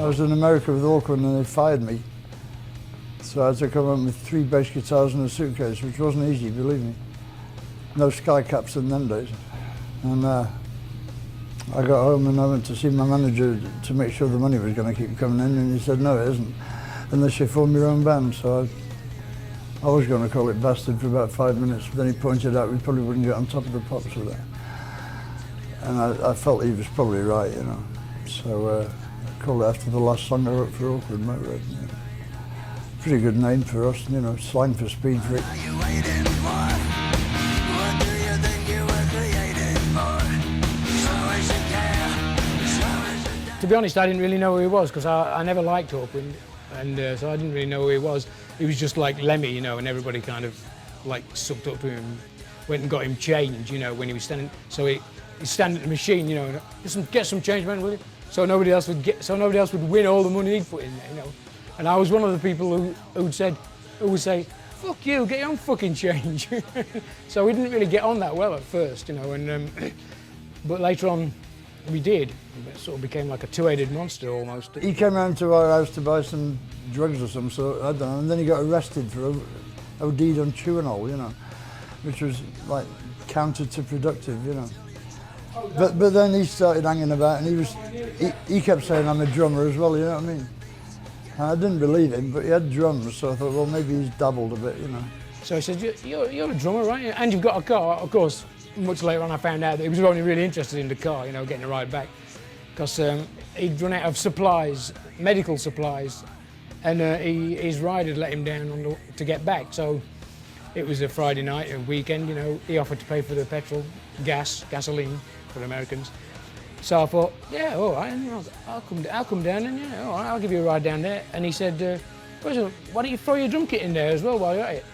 I was in America with Auckland and they fired me. So I had to come home with 3 bass guitars and a suitcase, which wasn't easy, believe me. No sky caps in them days. And I got home and I went to see my manager to make sure the money was going to keep coming in, and he said, no, it isn't, unless you form your own band. So I was going to call it Bastard for about 5 minutes, but then he pointed out we probably wouldn't get on top of the pops with that. And I felt he was probably right, you know. So I called it after the last song I wrote for Auckland, Motörhead. You know. Pretty good name for us, you know, slang for speed freak. To be honest, I didn't really know who he was because I never liked Auckland, and so I didn't really know who he was. He was just like Lemmy, you know, and everybody kind of like sucked up to him, went and got him change, you know, when he was standing. So he'd stand at the machine, you know, and get some change, man, will you? So nobody else would win all the money he'd put in there, you know. And I was one of the people who would say, fuck you, get your own fucking change. So we didn't really get on that well at first, you know, and but later on we did. It sort of became like a two-headed monster almost. He came round to our house to buy some drugs or some sort, I don't know, and then he got arrested for OD'd on Tuinol, you know, which was like counter to productive, you know. But then he started hanging about, and he kept saying I'm a drummer as well, you know what I mean? And I didn't believe him, but he had drums, so I thought, well, maybe he's dabbled a bit, you know. So he said, you're a drummer, right? And you've got a car. Of course, much later on I found out that he was only really interested in the car, you know, getting a ride back. Because he'd run out of supplies, medical supplies, and his ride had let him down to get back. So it was a Friday night, a weekend, you know, he offered to pay for the petrol, gasoline for the Americans. So I thought, yeah, all right, I'll come down and yeah, all right, I'll give you a ride down there. And he said, why don't you throw your drum kit in there as well while you're at it?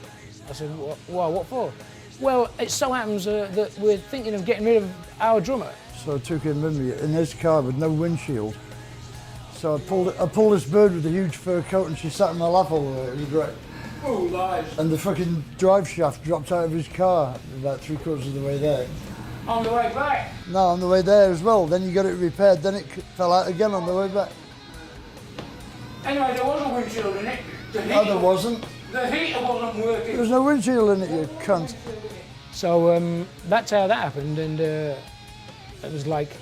I said, what for? Well, it so happens that we're thinking of getting rid of our drummer. So I took him with me in his car with no windshield. So I pulled this bird with a huge fur coat and she sat in my lap all the way. It was great. Oh, lies. And the fucking drive shaft dropped out of his car about 3/4 of the way there. On the way back? No, on the way there as well. Then you got it repaired, then it fell out again on the way back. Anyway, there was a windshield in it. No, there wasn't. The heater wasn't working. There was no windshield in it, you cunt. So that's how that happened, and it was like,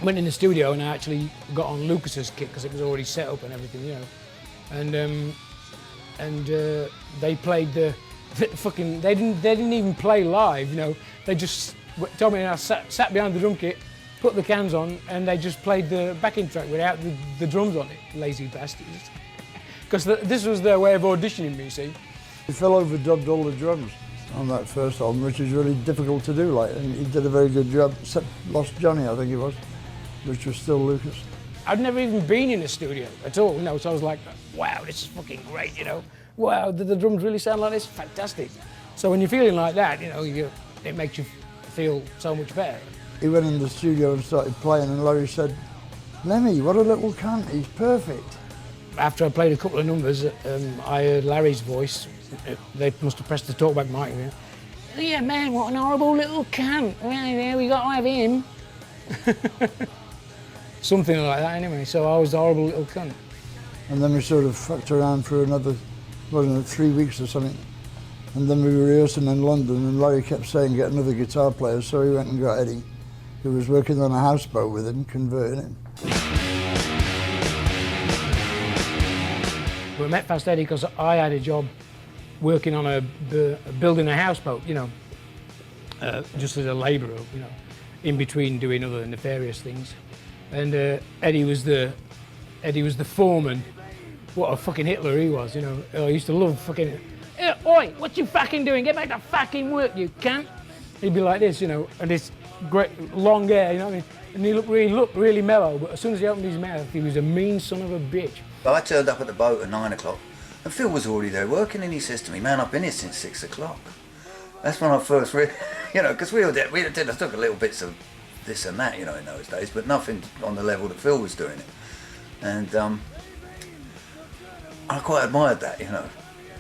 went in the studio and I actually got on Lucas's kit because it was already set up and everything, you know. And they played the fucking, they didn't even play live, you know. They just told me, and I sat behind the drum kit, put the cans on, and they just played the backing track without the drums on it, lazy bastards. Because this was their way of auditioning me, see. He fell overdubbed all the drums on that first album, which is really difficult to do, like, and he did a very good job, except Lost Johnny, I think it was, which was still Lucas. I'd never even been in a studio at all, you know, so I was like, wow, this is fucking great, you know. Wow, did the drums really sound like this? Fantastic. So when you're feeling like that, you know, it makes you feel so much better. He went in the studio and started playing, and Larry said, Lemmy, what a little cunt, he's perfect. After I played a couple of numbers, I heard Larry's voice. They must have pressed the talkback mic there. Yeah, man, what an horrible little cunt. Yeah, we got to have him. Something like that, anyway. So I was the horrible little cunt. And then we sort of fucked around for another, wasn't it, 3 weeks or something. And then we were rehearsing in London, and Larry kept saying, get another guitar player. So he went and got Eddie, who was working on a houseboat with him, converting him. We met past Eddie because I had a job working on building a houseboat, you know, just as a labourer, you know, in between doing other nefarious things. And Eddie was the foreman. What a fucking Hitler he was, you know. I used to love fucking, hey, oi, what you fucking doing? Get back to fucking work, you cunt. He'd be like this, you know, and this great long hair, you know what I mean? And he looked really mellow, but as soon as he opened his mouth, he was a mean son of a bitch. I turned up at the boat at 9 o'clock, and Phil was already there working, and he says to me, man, I've been here since 6 o'clock. That's when I first really, you know, because we took a little bits of this and that, you know, in those days, but nothing on the level that Phil was doing it. And I quite admired that, you know,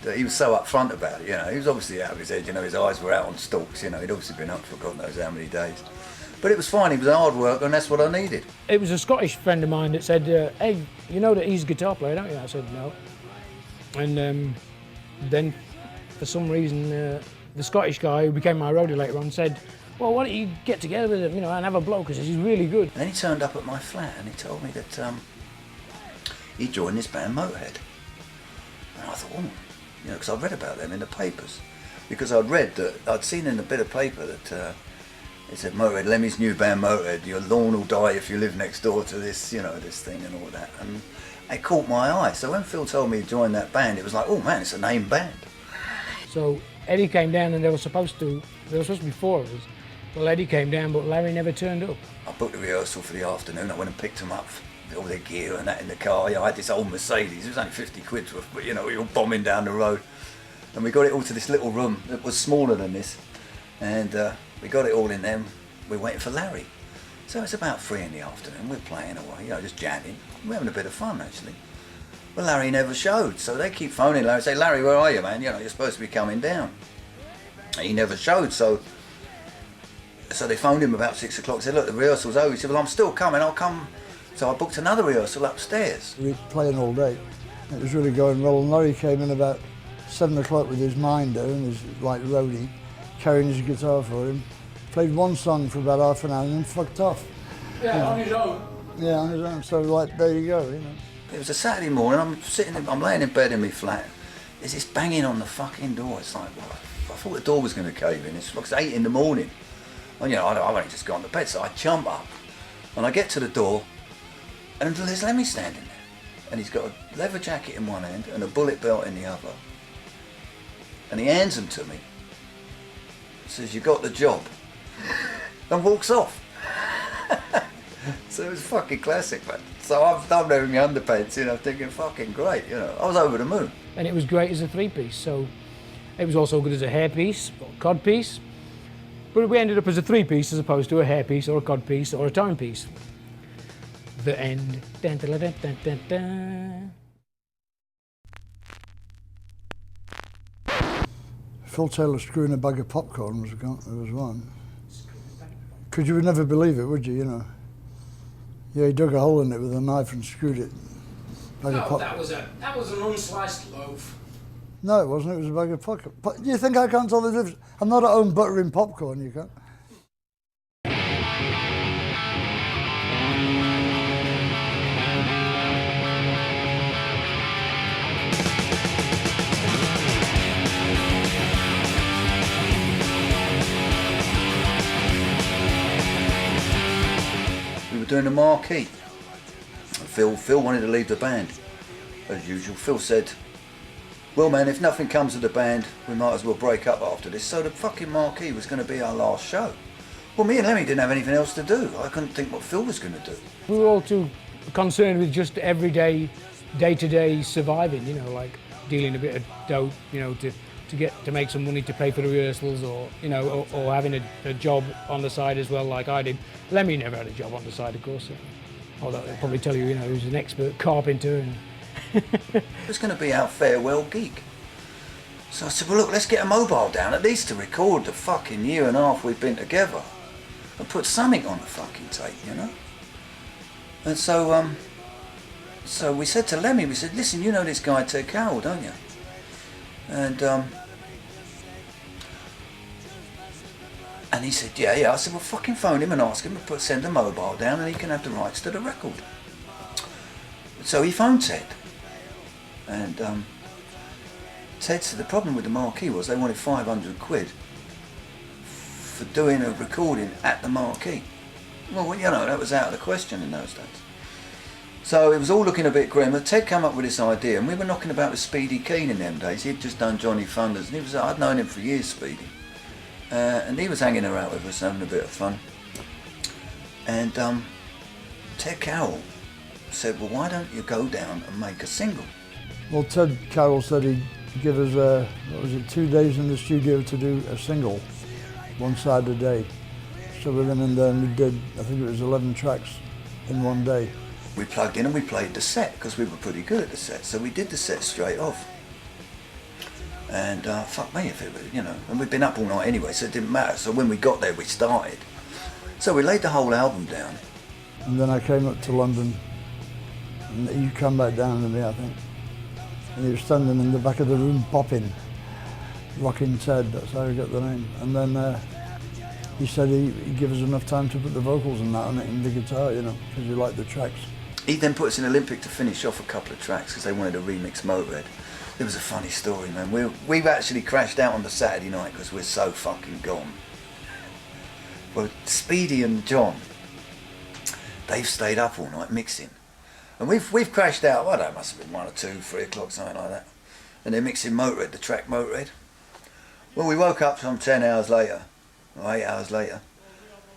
that he was so upfront about it, you know. He was obviously out of his head, you know, his eyes were out on stalks, you know, he'd obviously been up for God knows how many days. But it was fine, he was a hard worker and that's what I needed. It was a Scottish friend of mine that said, hey, you know that he's a guitar player, don't you? I said, no. And then, for some reason, the Scottish guy who became my roadie later on said, well, why don't you get together with him, and have a blow, because he's really good. And then he turned up at my flat and he told me that he joined this band Motörhead. And I thought, oh, because I'd read about them in the papers. Because I'd seen in a bit of paper that it said Motörhead, Lemmy's new band Motörhead, your lawn will die if you live next door to this, this thing and all that. And it caught my eye. So when Phil told me to join that band, it was like, oh man, it's a name band. So Eddie came down and there was supposed to be 4 of us. Well, Eddie came down, but Larry never turned up. I booked a rehearsal for the afternoon. I went and picked them up, all their gear and that in the car. I had this old Mercedes. It was only 50 quid worth, but we were all bombing down the road. And we got it all to this little room that was smaller than this. And we got it all in there. We're waiting for Larry. So it's about 3 in the afternoon. We're playing away, just jamming. We're having a bit of fun, actually. Well, Larry never showed. So they keep phoning Larry and say, Larry, where are you, man? You're supposed to be coming down. And he never showed, so they phoned him about 6 o'clock, said, look, the rehearsal's over. He said, well, I'm still coming, I'll come. So I booked another rehearsal upstairs. We were playing all day. It was really going well. And Larry came in about 7 o'clock with his minder and his roadie, carrying his guitar for him. Played one song for about half an hour and then fucked off. Yeah, on his own. Yeah, on his own. So there you go, It was a Saturday morning, I'm laying in bed in my flat. There's this banging on the fucking door. It's like, well, I thought the door was going to cave in. It's like 8 in the morning. And I've only just gone to bed, so I jump up and I get to the door and there's Lemmy standing there. And he's got a leather jacket in one hand and a bullet belt in the other. And he hands them to me. Says, you got the job. And walks off. So it was fucking classic, man. So I'm there in my underpants, thinking fucking great, I was over the moon. And it was great as a 3-piece, so it was also good as a hairpiece or codpiece. But we ended up as a 3-piece as opposed to a hairpiece or a codpiece or a timepiece. The end. Dun, dun, dun, dun, dun, dun. Phil Taylor screwing a bag of popcorn was one. Because you would never believe it, would you, Yeah, he dug a hole in it with a knife and screwed it. That was an unsliced loaf. No, it wasn't. It was a bag of popcorn. But you think I can't tell the difference? I'm not at home buttering popcorn, you can't. We were doing the marquee. Phil wanted to leave the band, as usual. Phil said, well man, if nothing comes of the band, we might as well break up after this. So the fucking marquee was going to be our last show. Well, me and Lemmy didn't have anything else to do. I couldn't think what Phil was going to do. We were all too concerned with just everyday, day-to-day surviving, like dealing a bit of dough, to make some money to pay for the rehearsals or having a job on the side as well, like I did. Lemmy never had a job on the side, of course. Although they'll probably tell you, he was an expert carpenter. And it was going to be our farewell gig. So I said, well look, let's get a mobile down, at least to record the fucking year and a half we've been together. And put something on the fucking tape, And so we said to Lemmy, we said, listen, you know this guy Ted Carroll, don't you? And he said, yeah. I said, well, fucking phone him and ask him to send a mobile down and he can have the rights to the record. So he phoned Ted. And Ted said the problem with the marquee was they wanted 500 quid for doing a recording at the marquee. Well, that was out of the question in those days. So it was all looking a bit grim. Ted came up with this idea, and we were knocking about with Speedy Keen in them days. He'd just done Johnny Thunders, and I'd known him for years, Speedy. And he was hanging around with us, having a bit of fun. And Ted Carroll said, well, why don't you go down and make a single? Well, Ted Carroll said he'd give us, 2 days in the studio to do a single, one side a day. So we went in there and we did, I think it was 11 tracks in one day. We plugged in and we played the set because we were pretty good at the set. So we did the set straight off. And fuck me if it was, and we'd been up all night anyway, so it didn't matter. So when we got there, we started. So we laid the whole album down. And then I came up to London, and you come back down to me, I think. And he was standing in the back of the room popping, Rockin' Ted, that's how he got the name. And then he said he'd give us enough time to put the vocals and that on it and the guitar, you know, because he liked the tracks. He then put us in Olympic to finish off a couple of tracks because they wanted to remix Motörhead. It was a funny story, man. We've actually crashed out on the Saturday night because we're so fucking gone. Well, Speedy and John, they've stayed up all night mixing. And we've crashed out, I don't know, it must have been 1 or 2, 3 o'clock, something like that. And they're mixing Motörhead, the track Motörhead. Well, we woke up some 10 hours later, or 8 hours later,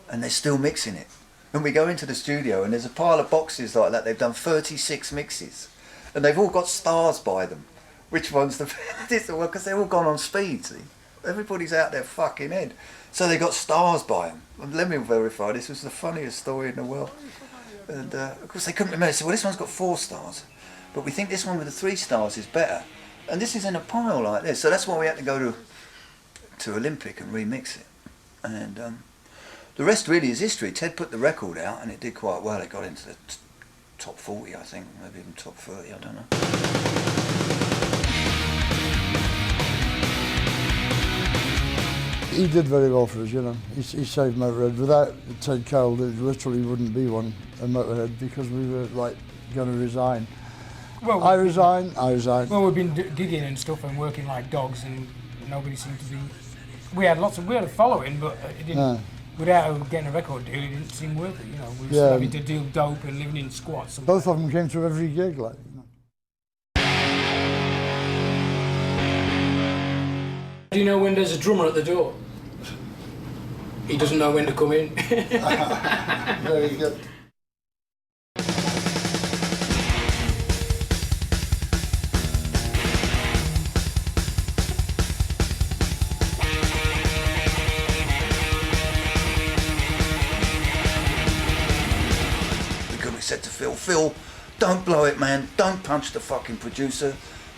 and they're still mixing it. And we go into the studio and there's a pile of boxes like that. They've done 36 mixes. And they've all got stars by them. Which one's the best? Well, because they're all gone on speed, see? Everybody's out their fucking head. So they got stars by them. And let me verify, this was the funniest story in the world. And of course they couldn't remember. They said, well, this one's got 4 stars. But we think this one with the 3 stars is better. And this is in a pile like this. So that's why we had to go to Olympic and remix it. And the rest really is history. Ted put the record out and it did quite well. It got into the top 40, I think, maybe even top 30, I don't know. He did very well for us, you know. He saved Motörhead. Without Ted Cowell, there literally wouldn't be one, a Motörhead, because we were like going to resign. Well, I resigned. Well, we've been digging and stuff and working like dogs, and nobody seemed to be. We had a following, but it didn't. Without getting a record deal, it didn't seem worth it. You know, we were still having to deal dope and living in squats. Both of them came to every gig, like. You know. Do you know when there's a drummer at the door? He doesn't know when to come in. Very good. We said to Phil, don't blow it, man. Don't punch the fucking producer.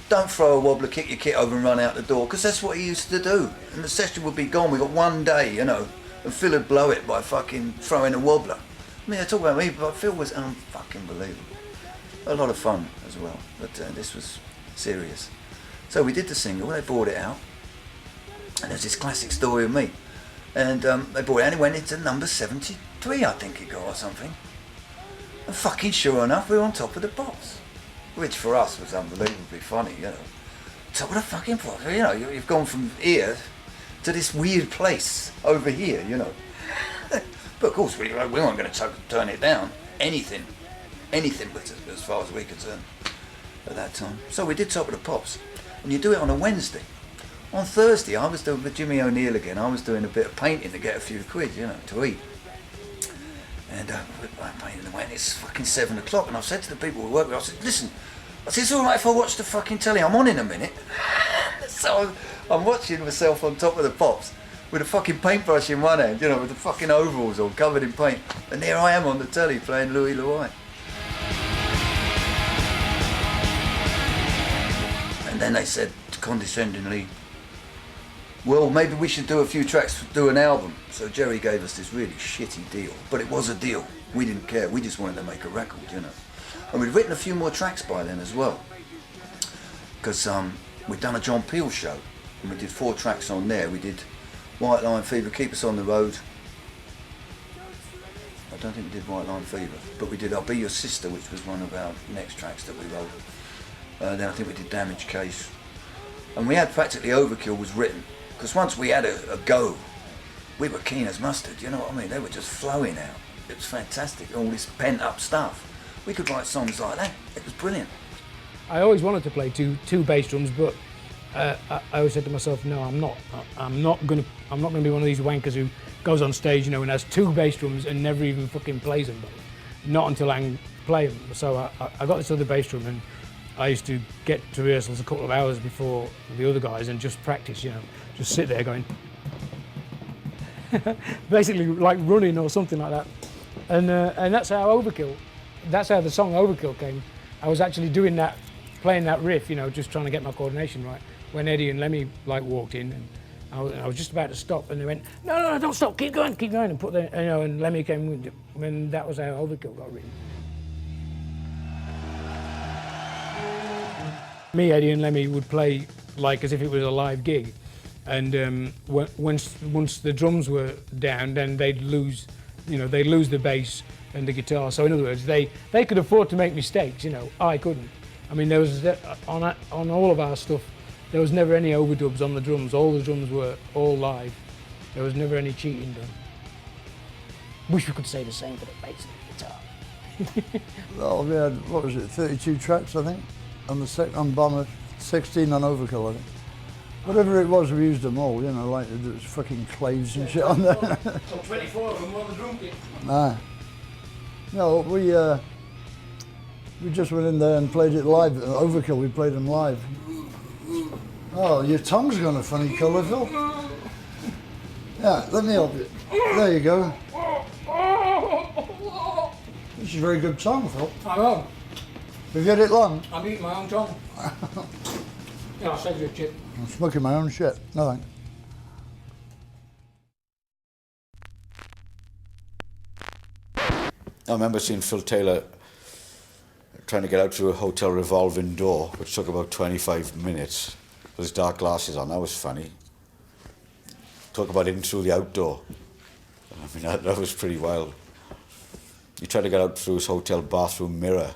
Don't throw a wobbler, kick your kit over and run out the door, because that's what he used to do. And the session would be gone. We got one day, you know, and Phil would blow it by fucking throwing a wobbler. I mean, I talk about me, but Phil was unfucking believable. A lot of fun as well, but this was serious. So we did the single, they brought it out, and there's this classic story of me. And they brought it out and it went into number 73, I think it got, or something. And fucking sure enough, we were on top of the pops. Which for us was unbelievably funny, you know. Top of the fucking pops, you know, you've gone from here to this weird place over here, you know. But of course, we weren't going to turn it down. Anything but as far as we're concerned at that time. So we did Top of the Pops. And you do it on a Wednesday. On Thursday, I was doing with Jimmy O'Neill again, I was doing a bit of painting to get a few quid, you know, to eat. And I'm painting away and it's fucking 7 o'clock and I've said to the people we work with, I said, listen, it's all right if I watch the fucking telly, I'm on in a minute. So I'm watching myself on Top of the Pops with a fucking paintbrush in one hand, you know, with the fucking overalls on, covered in paint. And there I am on the telly playing Louis Louis. And then they said condescendingly, well, maybe we should do a few tracks, do an album. So Jerry gave us this really shitty deal, but it was a deal. We didn't care, we just wanted to make a record, you know. And we'd written a few more tracks by then as well. Because we'd done a John Peel show, and we did 4 tracks on there. We did White Line Fever, Keep Us on the Road. I don't think we did White Line Fever, but we did I'll Be Your Sister, which was one of our next tracks that we wrote. Then I think we did Damage Case. And we had practically Overkill was written. Because once we had a go, we were keen as mustard, you know what I mean? They were just flowing out. It was fantastic, all this pent up stuff. We could write songs like that. It was brilliant. I always wanted to play two bass drums, but I always said to myself, no, I'm not gonna be one of these wankers who goes on stage, you know, and has 2 bass drums and never even fucking plays them. Not until I can play them. So I got this other bass drum, and I used to get to rehearsals a couple of hours before the other guys and just practice, you know, just sit there going, basically like running or something like that. And that's how that's how the song Overkill came. I was actually doing that, playing that riff, you know, just trying to get my coordination right, when Eddie and Lemmy like walked in, I was just about to stop, and they went, no, don't stop, keep going, and put the, and Lemmy came, and that was how Overkill got written. Me, Eddie, and Lemmy would play like as if it was a live gig, and once the drums were down, then they'd lose the bass and the guitar. So in other words, they could afford to make mistakes. I couldn't. I mean, there was on all of our stuff. There was never any overdubs on the drums. All the drums were all live. There was never any cheating done. Wish we could say the same for the bass and the guitar. Well, we had, what was it, 32 tracks, I think, on Bomber, 16 on Overkill, I think. Whatever it was, we used them all, like there was fucking claves and shit on there. So 24 of them on the drum kit. Nah. No, we just went in there and played it live. Overkill, we played them live. Oh, your tongue's gone a funny colour, Phil. Yeah, let me help you. There you go. This is a very good tongue, Phil. I know. Have you had it long? I'm eating my own tongue. Yeah, I'll save you a chip. I'm smoking my own shit. No thanks. I remember seeing Phil Taylor trying to get out through a hotel revolving door, which took about 25 minutes, with his dark glasses on. That was funny. Talk about in through the outdoor. I mean, that was pretty wild. He tried to get out through his hotel bathroom mirror.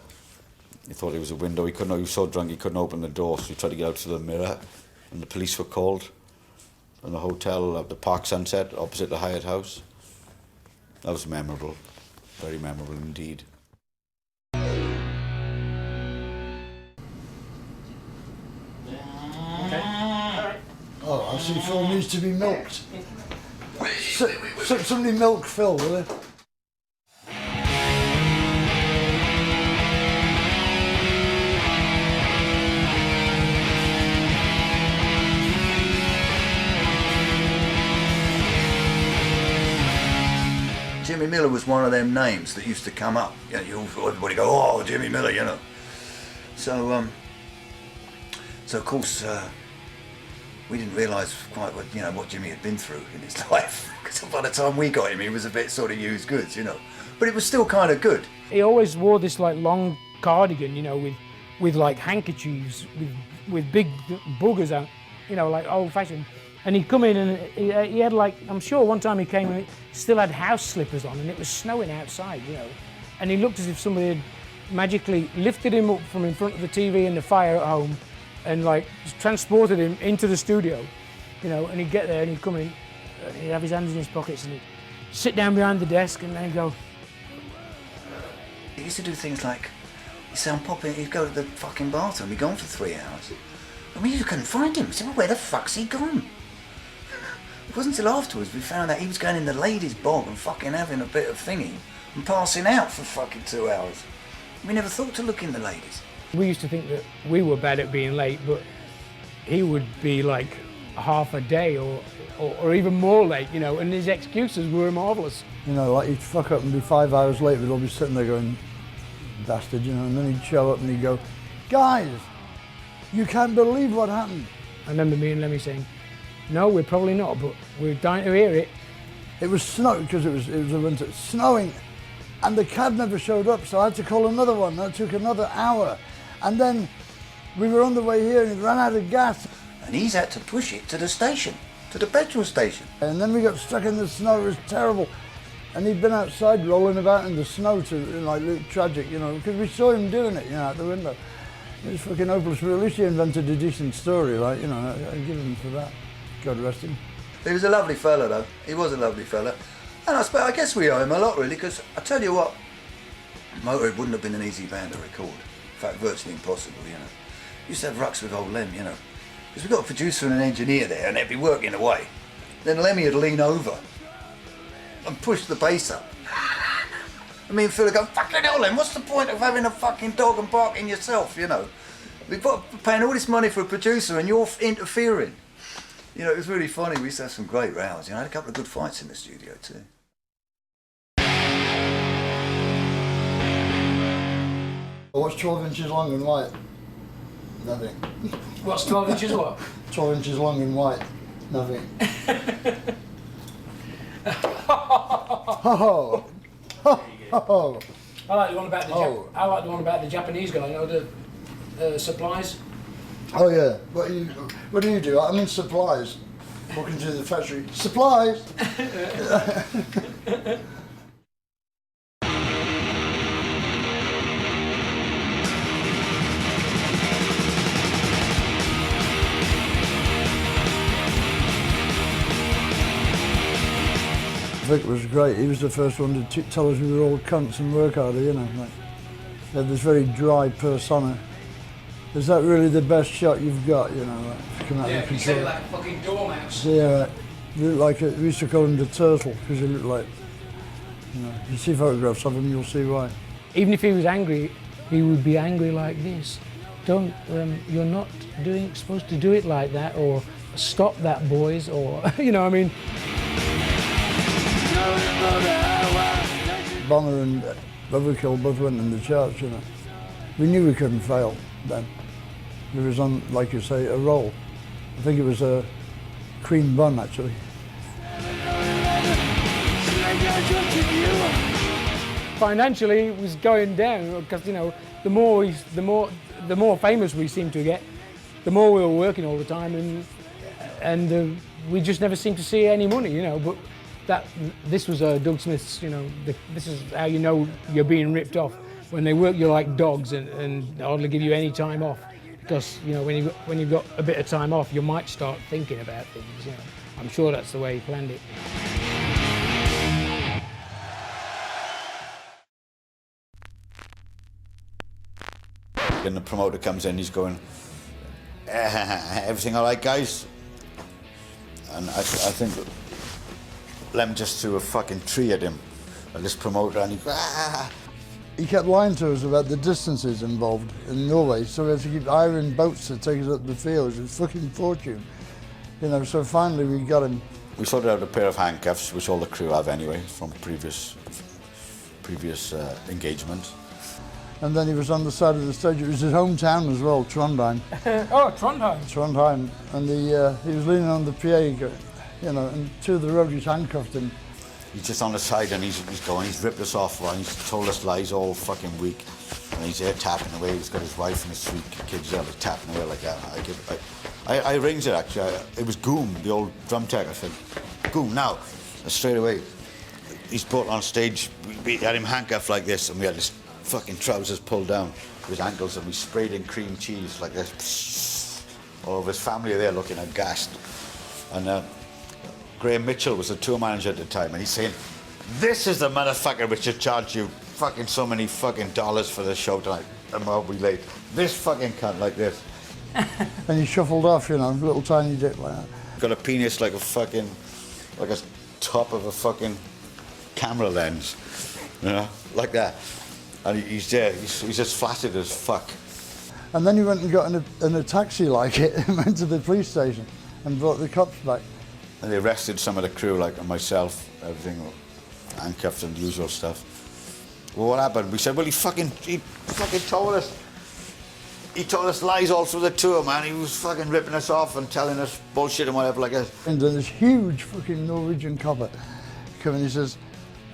He thought it was a window. He was so drunk he couldn't open the door, so he tried to get out through the mirror, and the police were called. And the hotel at the Park Sunset, opposite the Hyatt House. That was memorable. Very memorable indeed. Oh, I see Phil needs to be milked. Somebody milk Phil, will they? Jimmy Miller was one of them names that used to come up. Everybody go, oh, Jimmy Miller, So of course, we didn't realise quite what Jimmy had been through in his life. Because by the time we got him, he was a bit sort of used goods, But it was still kind of good. He always wore this like long cardigan, with like handkerchiefs, with big boogers out, like old fashioned. And he'd come in and he had like, I'm sure one time he came and he still had house slippers on and it was snowing outside, And he looked as if somebody had magically lifted him up from in front of the TV and the fire at home and like transported him into the studio, and he'd get there and he'd come in and he'd have his hands in his pockets and he'd sit down behind the desk and then he'd go. He used to do things like, he'd go to the fucking bathroom, he'd gone for 3 hours. I mean, you couldn't find him. I said, well, where the fuck's he gone? It wasn't until afterwards we found out he was going in the ladies' bog and fucking having a bit of thingy and passing out for fucking 2 hours. We never thought to look in the ladies. We used to think that we were bad at being late, but he would be like half a day or even more late, and his excuses were marvellous. Like he'd fuck up and be 5 hours late, we'd all be sitting there going, bastard, and then he'd show up and he'd go, guys, you can't believe what happened. I remember me and Lemmy saying, no, we're probably not, but we're dying to hear it. It was snowing, because it was a winter, snowing, and the cab never showed up, so I had to call another one. That took another hour. And then we were on the way here and it ran out of gas. And he's had to push it to the station, to the petrol station. And then we got stuck in the snow, it was terrible. And he'd been outside rolling about in the snow to look tragic, because we saw him doing it, out the window. It was fucking hopeless, but at least he invented a decent story, I give him for that. God rest him. He was a lovely fella, though. He was a lovely fella. And I guess we owe him a lot, really, because I tell you what, Motörhead wouldn't have been an easy band to record. In fact, virtually impossible, Used to have rucks with old Lem, because we've got a producer and an engineer there, and they'd be working away. Then Lemmy would lean over and push the bass up. I mean, Phil would go, fucking hell, Lem, what's the point of having a fucking dog and barking yourself, We've got paying all this money for a producer and you're interfering. It was really funny. We used to have some great rows. I had a couple of good fights in the studio too. What's 12 inches long and white? Nothing. What's 12 inches what? 12 inches long and white. Nothing. Ho ho ho. I like the one about the Oh. I like the one about the Japanese guy. You know, the supplies. Oh yeah. What do you do? I'm in supplies. Walking to the factory. Supplies. Vic was great. He was the first one to tell us we were all cunts and work harder, you know. Like, he had this very dry persona. Is that really the best shot you've got, you know? Like, come out Yeah, of he said it control. like a fucking dormouse. Yeah, he looked like we used to call him the turtle because he looked like, you know. You see photographs of him, you'll see why. Even if he was angry, he would be angry like this. Don't, you're not supposed to do it like that, or stop that, boys, or, you know, I mean. Bonner and Overkill both went in the charts, you know. We knew we couldn't fail then. It was on, like you say, a roll. I think it was a cream bun, actually. Financially, it was going down because, you know, the more famous we seemed to get, the more we were working all the time, and we just never seemed to see any money, you know. But this was Doug Smith's, you know, this is how you know you're being ripped off. When they work you like dogs and hardly give you any time off, because, you know, when you've got a bit of time off, you might start thinking about things, you know. I'm sure that's the way he planned it. Then the promoter comes in, he's going, everything all right, guys? And I think Lem just threw a fucking tree at him, at this promoter, and he goes, ah. He kept lying to us about the distances involved in Norway, so we had to keep hiring boats to take us up the fields. It was a fucking fortune. You know, so finally we got him. We sorted out a pair of handcuffs, which all the crew have anyway, from previous engagements. And then he was on the side of the stage. It was his hometown as well, Trondheim. Oh, Trondheim. Trondheim. And he was leaning on the PA, you know, and two of the roadies handcuffed him. He's just on the side and he's ripped us off, and he's told us lies all fucking week. And he's there tapping away, he's got his wife and his 3 kids there, like, tapping away like that. I arranged it actually. It was Goom, the old drum tech. I said, Goom, now. And straight away, he's brought on stage, we had him handcuffed like this, and we had his fucking trousers pulled down to his ankles, and we sprayed in cream cheese like this. All of his family are there looking aghast. And Graham Mitchell was the tour manager at the time, and he's saying, this is the motherfucker which should charge you fucking so many fucking dollars for this show tonight, and I'll be late. This fucking cunt like this. And he shuffled off, you know, little tiny dick like that. Got a penis like a top of a fucking camera lens, you know, like that. And he's there, he's just flaccid as fuck. And then he went and got in a taxi like it and went to the police station and brought the cops back. And they arrested some of the crew, like myself, everything, handcuffed and the usual stuff. Well, what happened? We said, well, he fucking told us. He told us lies all through the tour, man. He was fucking ripping us off and telling us bullshit and whatever like that. And then this huge fucking Norwegian copper came and he says,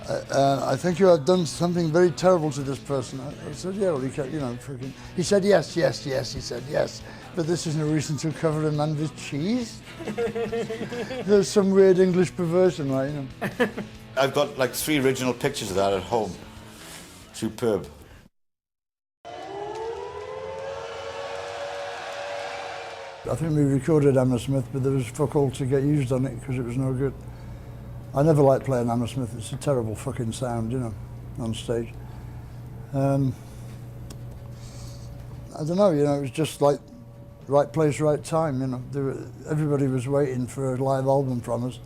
I think you have done something very terrible to this person. I said, yeah, well, he kept, you know, freaking. He said, yes. He said, yes. But this is no reason to cover a man with cheese. There's some weird English perversion, right? You know. I've got like 3 original pictures of that at home. Superb. I think we recorded Hammersmith, but there was fuck all to get used on it because it was no good. I never liked playing Hammersmith. It's a terrible fucking sound, you know, on stage. I don't know, you know, it was just like right place, right time, you know. Everybody was waiting for a live album from us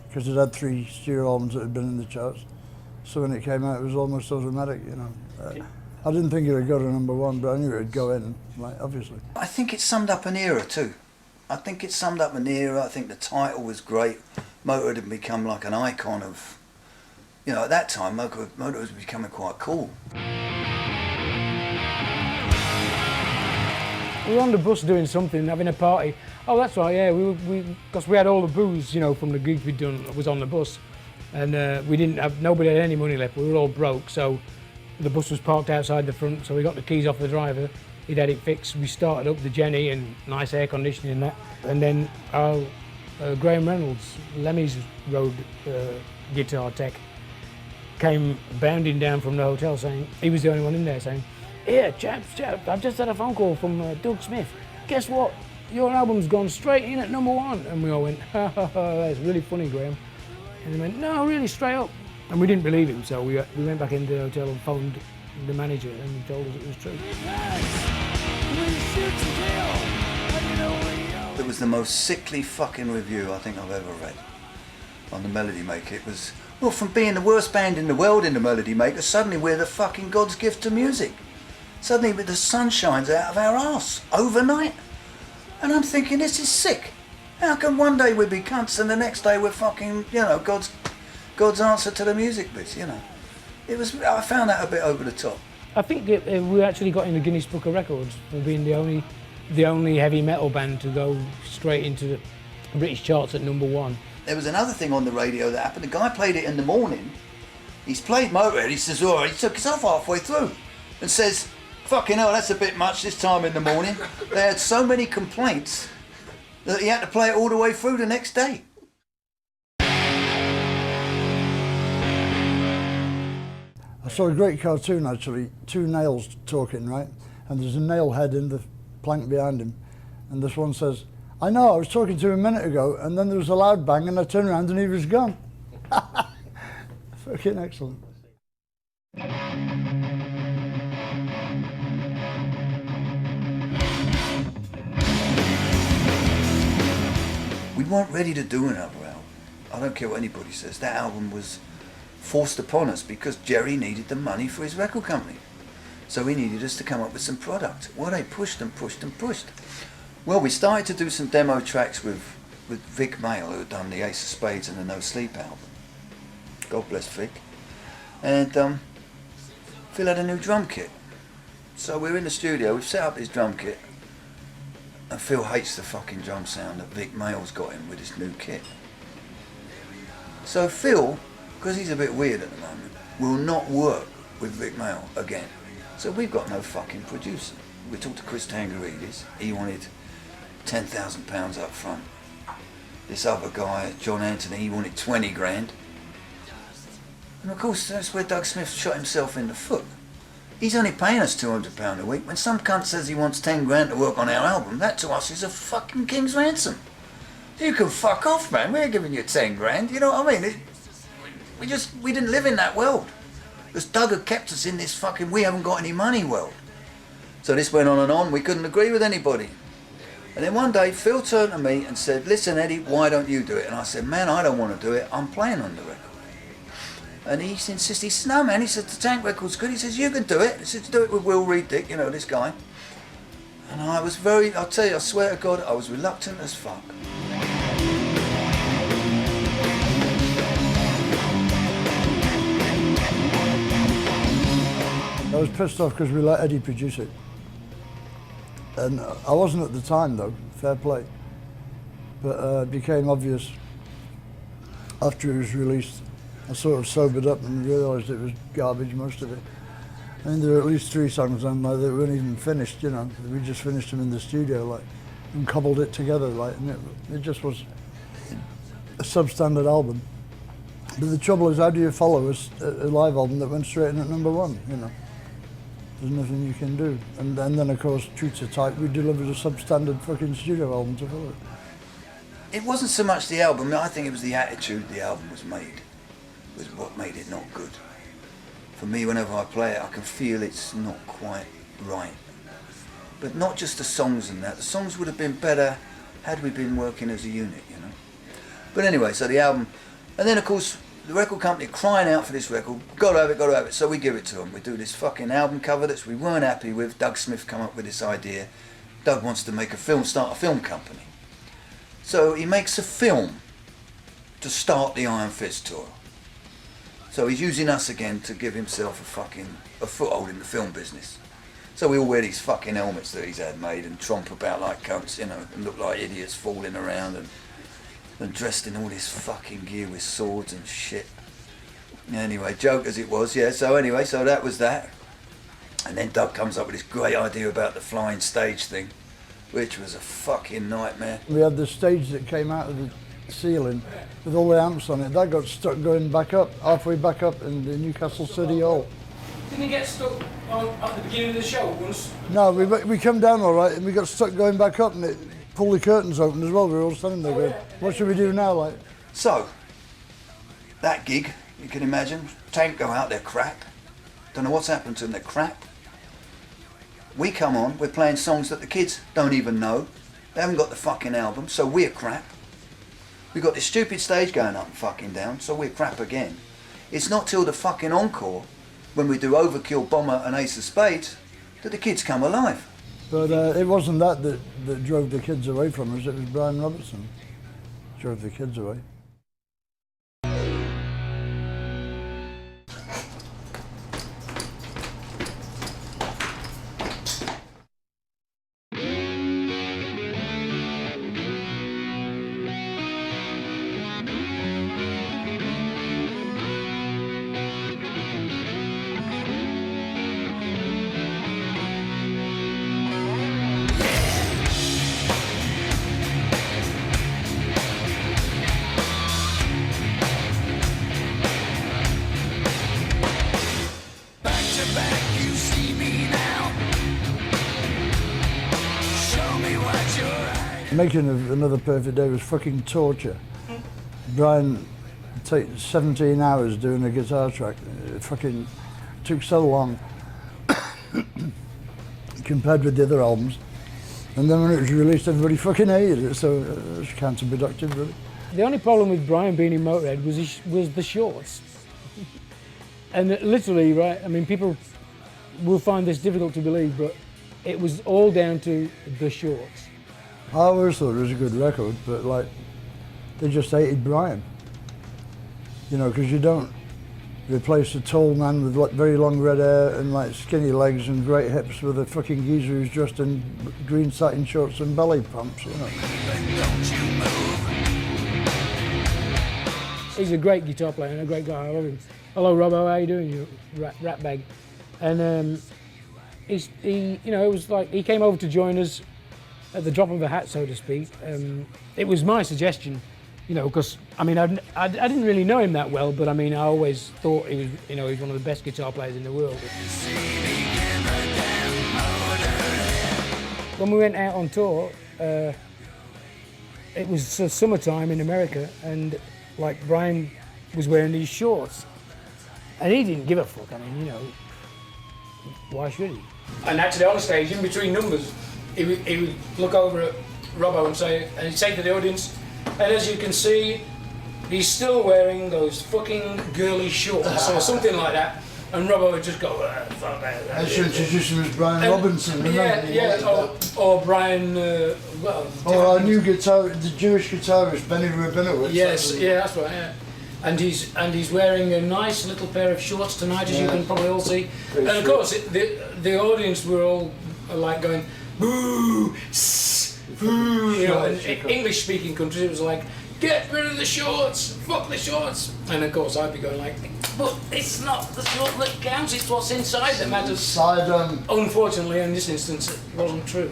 because it had 3 studio albums that had been in the charts. So when it came out, it was almost automatic, you know. I didn't think it would go to #1, but I knew it would go in, like, obviously. I think it summed up an era too. I think the title was great. Motörhead had become like an icon of, you know, at that time, Motörhead was becoming quite cool. We were on the bus doing something, having a party. Oh, that's right, yeah, because we had all the booze, you know, from the gigs we'd done, was on the bus. And nobody had any money left, we were all broke, so the bus was parked outside the front, so we got the keys off the driver, he'd had it fixed, we started up the Jenny and nice air conditioning and that. And then Graham Reynolds, Lemmy's road guitar tech, came bounding down from the hotel saying, he was the only one in there saying, "Here, chaps, I've just had a phone call from Doug Smith. Guess what? Your album's gone straight in at #1. And we all went, ha ha ha, that's really funny, Graham. And he went, no, really, straight up. And we didn't believe him, so we went back into the hotel and phoned the manager and he told us it was true. It was the most sickly fucking review I think I've ever read on the Melody Maker. It was, well, from being the worst band in the world in the Melody Maker, suddenly we're the fucking God's gift to music. Suddenly the sun shines out of our arse overnight. And I'm thinking, this is sick. How come one day we'd be cunts and the next day we're fucking, you know, God's answer to the music bits, you know. I found that a bit over the top. I think we actually got in the Guinness Book of Records for being the only heavy metal band to go straight into the British charts at #1. There was another thing on the radio that happened. The guy played it in the morning. He's played Motörhead. He says, oh, he took us off halfway through and says, fucking hell, that's a bit much this time in the morning. They had so many complaints that he had to play it all the way through the next day. I saw a great cartoon actually, two nails talking, right? And there's a nail head in the plank behind him. And this one says, I know, I was talking to him a minute ago and then there was a loud bang and I turned around and he was gone. Fucking excellent. We weren't ready to do another album. I don't care what anybody says. That album was forced upon us because Jerry needed the money for his record company. So he needed us to come up with some product. Well, they pushed and pushed and pushed. Well, we started to do some demo tracks with Vic Mail, who had done the Ace of Spades and the No Sleep album. God bless Vic. And Phil had a new drum kit. So we're in the studio, we've set up his drum kit, and Phil hates the fucking drum sound that Vic Mail's got him with his new kit. So Phil, because he's a bit weird at the moment, will not work with Vic Mail again. So we've got no fucking producer. We talked to Chris Tangaridis, he wanted £10,000 up front. This other guy, John Anthony, he wanted 20 grand. And of course that's where Doug Smith shot himself in the foot. He's only paying us £200 a week. When some cunt says he wants 10 grand to work on our album, that to us is a fucking king's ransom. You can fuck off, man, we're giving you 10 grand, you know what I mean? We didn't live in that world. Because Doug had kept us in this fucking we haven't got any money world. So this went on and on, we couldn't agree with anybody. And then one day Phil turned to me and said, listen Eddie, why don't you do it? And I said, man, I don't want to do it, I'm playing on the record. And he insisted, he said, no man, he said, the Tank record's good, he says, you can do it. He said, do it with Will Reed Dick, you know, this guy. And I was I'll tell you, I swear to God, I was reluctant as fuck. I was pissed off because we let Eddie produce it. And I wasn't at the time though, fair play. But it became obvious after it was released. I sort of sobered up and realised it was garbage, most of it. I mean, there were at least 3 songs on there that weren't even finished, you know. We just finished them in the studio, like, and cobbled it together, like, and it just was a substandard album. But the trouble is, how do you follow a live album that went straight in at #1, you know? There's nothing you can do. And then of course, true to type, we delivered a substandard fucking studio album to follow it. It wasn't so much the album, I think it was the attitude the album was made, was what made it not good. For me, whenever I play it, I can feel it's not quite right. But not just the songs and that. The songs would have been better had we been working as a unit, you know. But anyway, so the album, and then of course, the record company crying out for this record, gotta have it, gotta have it, so we give it to them. We do this fucking album cover that we weren't happy with. Doug Smith come up with this idea. Doug wants to make a film, start a film company. So he makes a film to start the Iron Fist tour. So he's using us again to give himself a foothold in the film business. So we all wear these fucking helmets that he's had made and tromp about like cunts, you know, and look like idiots falling around and dressed in all this fucking gear with swords and shit. Anyway, joke as it was, yeah, so anyway, so that was that. And then Doug comes up with this great idea about the flying stage thing, which was a fucking nightmare. We had the stage that came out of the ceiling with all the amps on it. That got stuck going back up, halfway back up in the Newcastle City Hall. Didn't he get stuck at the beginning of the show once? No, we come down all right and we got stuck going back up and it pulled the curtains open as well. We were all standing there going, what should we do now? Like, So, that gig, you can imagine, Tank go out, they're crap. Don't know what's happened to them, they're crap. We come on, we're playing songs that the kids don't even know. They haven't got the fucking album, so we're crap. We've got this stupid stage going up and fucking down, so we're crap again. It's not till the fucking encore, when we do Overkill, Bomber and Ace of Spades, that the kids come alive. but it wasn't that drove the kids away from us, it was Brian Robertson drove the kids away. Making of Another Perfect Day was fucking torture. Brian took 17 hours doing a guitar track. It fucking took so long compared with the other albums. And then when it was released, everybody fucking hated it, so it was counterproductive, really. The only problem with Brian being in Motörhead was the shorts. And literally, right, I mean, people will find this difficult to believe, but it was all down to the shorts. I always thought it was a good record, but like, they just hated Brian. You know, because you don't replace a tall man with like very long red hair and like skinny legs and great hips with a fucking geezer who's dressed in green satin shorts and belly pumps, you know. He's a great guitar player and a great guy, I love him. Hello Robbo, how you doing, you rat bag? And he, you know, it was like, he came over to join us at the drop of a hat, so to speak. It was my suggestion, you know, because I mean, I didn't really know him that well, but I mean, I always thought he was, you know, he's one of the best guitar players in the world. When we went out on tour, it was summertime in America, and like Brian was wearing these shorts, and he didn't give a fuck. I mean, you know, why should he? And actually on stage, in between numbers, he would look over at Robbo and he'd say to the audience, and as you can see, he's still wearing those fucking girly shorts or something like that. And Robbo would just go, fuck that. I should introduce him as Brian Robinson. Or Brian, well... Or our new guitar, the Jewish guitarist, Benny Rabinowitz. Yes, yeah, that's right, yeah. And he's wearing a nice little pair of shorts tonight, as you can probably all see. And of course, the audience were all like going, boo, boo, you know, in English-speaking countries it was like, get rid of the shorts, fuck the shorts. And of course I'd be going like, but it's not the short that counts, it's what's inside that matters. Unfortunately, in this instance, it wasn't true.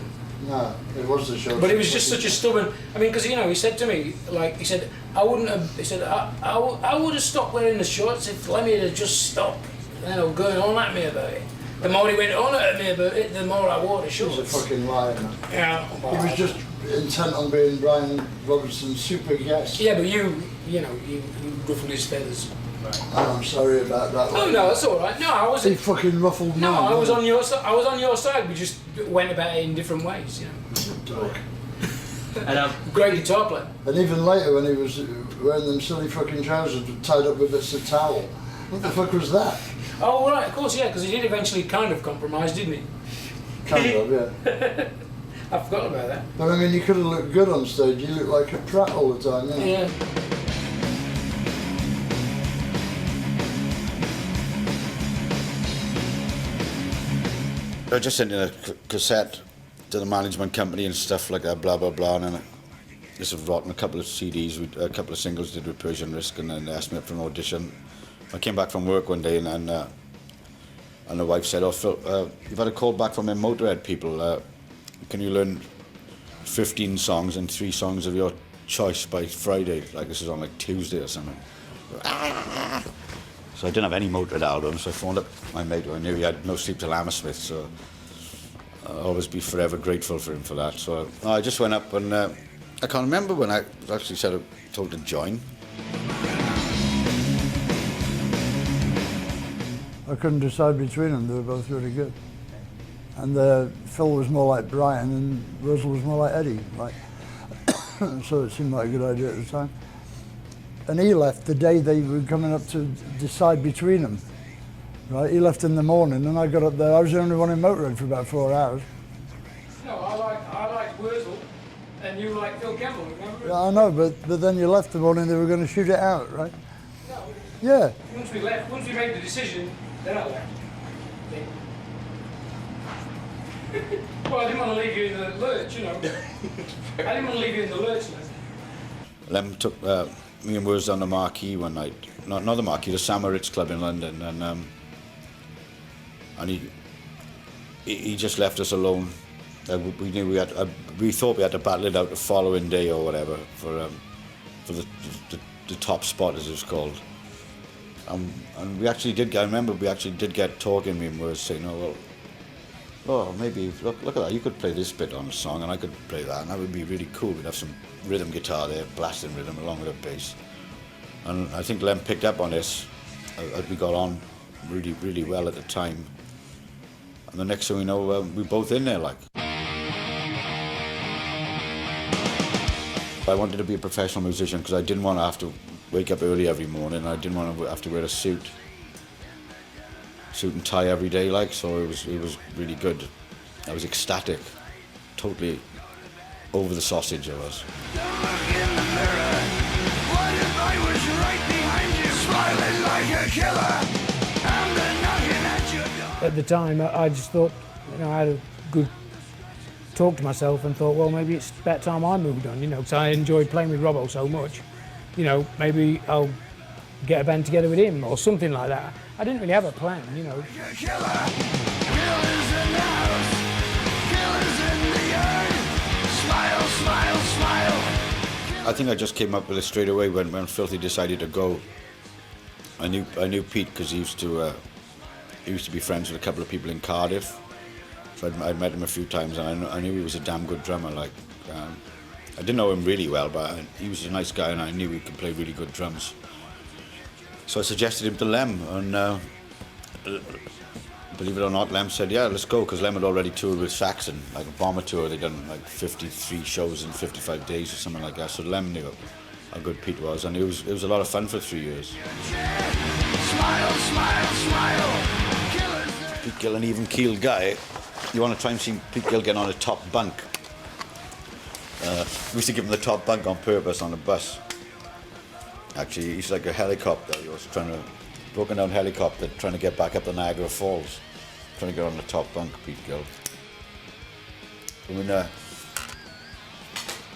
No, it was the shorts. But it was just such a stubborn, I mean, because, you know, he said to me, like, he said, I would have stopped wearing the shorts if Lemmy had just stopped, you know, going on at me about it. The more he went on at me about it, the more I wore the shorts. He's a fucking liar, man. Yeah. He was just intent on being Brian Robertson's super guest. Yeah, but you ruffled his feathers. Right. I'm sorry about that. Oh no, that's all right. No, I wasn't. He fucking ruffled me. No, I was on your side. I was on your side. We just went about it in different ways, you know. And great guitar player. And even later, when he was wearing them silly fucking trousers tied up with bits of towel, what the fuck was that? Oh right, of course, yeah, because he did eventually kind of compromise, didn't he? Kind of, yeah. I forgot about that. But I mean, you could have looked good on stage. You looked like a prat all the time, Yeah. I just sent in a cassette to the management company and stuff like that, blah, blah, blah, and then I just have written a couple of CDs, a couple of singles did with Persian Risk, and then they asked me up for an audition. I came back from work one day and the wife said, "Oh, Phil, you've had a call back from them Motörhead people. Can you learn 15 songs and 3 songs of your choice by Friday?" Like this is on like Tuesday or something. So I didn't have any Motörhead albums, so I phoned up my mate who I knew he had No Sleep Till Hammersmith, so I'll always be forever grateful for him for that. So I just went up and I can't remember when I actually told to join. I couldn't decide between them, they were both really good. And Phil was more like Brian and Russell was more like Eddie. So it seemed like a good idea at the time. And he left the day they were coming up to decide between them. Right, he left in the morning and I got up there. I was the only one in Motörhead for about 4 hours. No, I like Wurzel and you like Phil Campbell, remember? Yeah, I know, but then you left the morning they were going to shoot it out, right? No. Yeah. Once we made the decision, then I left. Well, I didn't want to leave you in the lurch, you know. I didn't want to leave you in the lurch. Lem took me and Wurs on the Marquee one night. Not the Marquee, the Samaritz Club in London, and he just left us alone. We knew we thought we had to battle it out the following day or whatever for the top spot, as it was called. And we actually did. I remember we actually did get talking. Me and Wurs saying, "Oh, maybe look at that. You could play this bit on a song, and I could play that, and that would be really cool. We'd have some rhythm guitar there, blasting rhythm along with a bass." And I think Lem picked up on this. We got on really, really well at the time. And the next thing we know, we're both in there. Like, I wanted to be a professional musician because I didn't want to have to wake up early every morning. I didn't want to have to wear a suit and tie every day, like, so it was really good. I was ecstatic, totally over the sausage I was. Don't look in the mirror. What if I was right behind you, smiling like a killer? I'm the knocking at your door. At the time, I just thought, I had a good talk to myself and thought, well, maybe it's about time I moved on, because I enjoyed playing with Robbo so much. Maybe I'll get a band together with him or something like that. I didn't really have a plan, Killer. Killers in the house. Killers in the yard. Smile, smile, smile. I think I just came up with it straight away when Filthy decided to go. I knew Pete because he used to be friends with a couple of people in Cardiff. So I'd met him a few times, and I knew he was a damn good drummer. I didn't know him really well, but he was a nice guy, and I knew he could play really good drums. So I suggested him to Lem, and believe it or not, Lem said, "Yeah, let's go," because Lem had already toured with Saxon, like a bomber tour. They'd done like 53 shows in 55 days or something like that. So Lem knew how good Pete was, and it was a lot of fun for 3 years. Smile, smile, smile. Killers. Pete Gill, an even-keeled guy. You want to try and see Pete Gill get on a top bunk. We used to give him the top bunk on purpose on the bus. Actually, he's like a helicopter. He was broken down helicopter, trying to get back up the Niagara Falls, trying to get on the top bunk, Pete Gill. I mean,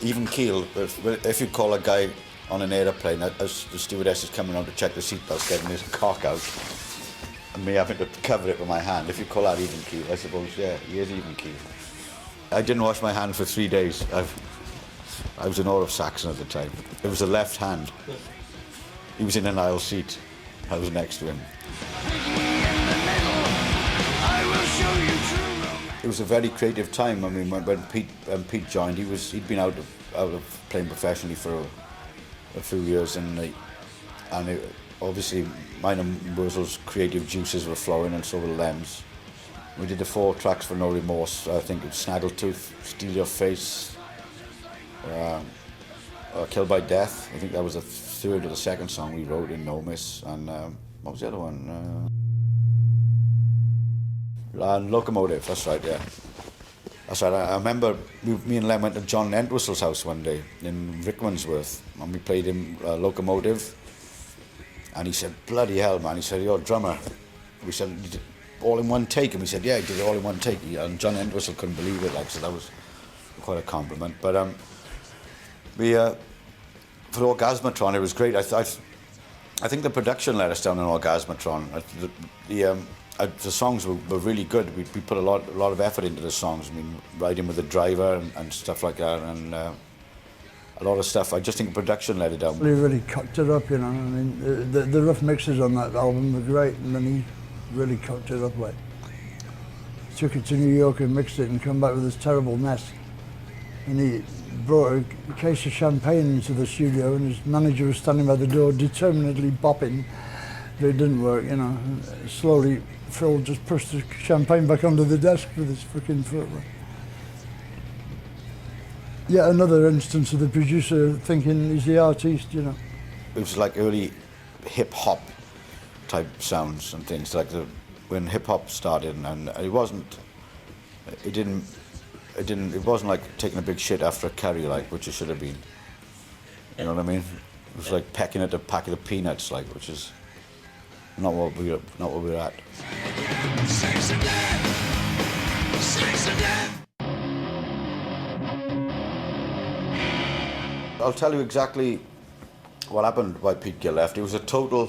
even keel. If you call a guy on an aeroplane, as the stewardess is coming on to check the seatbelts, getting his cock out, and me having to cover it with my hand. If you call that even keel, I suppose, yeah, he is even keel. I didn't wash my hand for 3 days. I was in awe of Saxon at the time. It was the left hand. He was in an aisle seat. I was next to him. It was a very creative time. I mean, when Pete joined, he'd been out of playing professionally for a few years, and obviously mine and Wurzel's creative juices were flowing, and so were Lem's. We did the 4 tracks for No Remorse. I think it was Snaggletooth, Steal Your Face, Killed by Death. I think that was the third or the second song we wrote in No Miss. And what was the other one? And Locomotive, that's right, yeah. That's right, I remember me and Lem went to John Entwistle's house one day in Rickmansworth, and we played him Locomotive. And he said, "Bloody hell, man." He said, "You're a drummer." We said, all in one take? And we said, yeah, he did it all in one take. And John Entwistle couldn't believe it, like, so that was quite a compliment. But for Orgasmatron, it was great. I think the production let us down in Orgasmatron. The songs were really good. We put a lot of effort into the songs. I mean, riding with the driver and stuff like that, and a lot of stuff. I just think the production let it down. He really cocked it up, you know. I mean, the rough mixes on that album were great, and then he really cocked it up. Like, took it to New York and mixed it, and come back with this terrible mess. And he brought a case of champagne into the studio, and his manager was standing by the door, determinedly bopping. But it didn't work, you know. Slowly, Phil just pushed the champagne back onto the desk with his fucking foot. Yeah, another instance of the producer thinking he's the artist, you know. It was like early hip-hop type sounds and things, like when hip-hop started, and it wasn't like taking a big shit after a carry, like, which it should have been. You know what I mean? It was like pecking at a packet of peanuts, like, which is not what we're at. I'll tell you exactly what happened why Pete Gill left. It was a total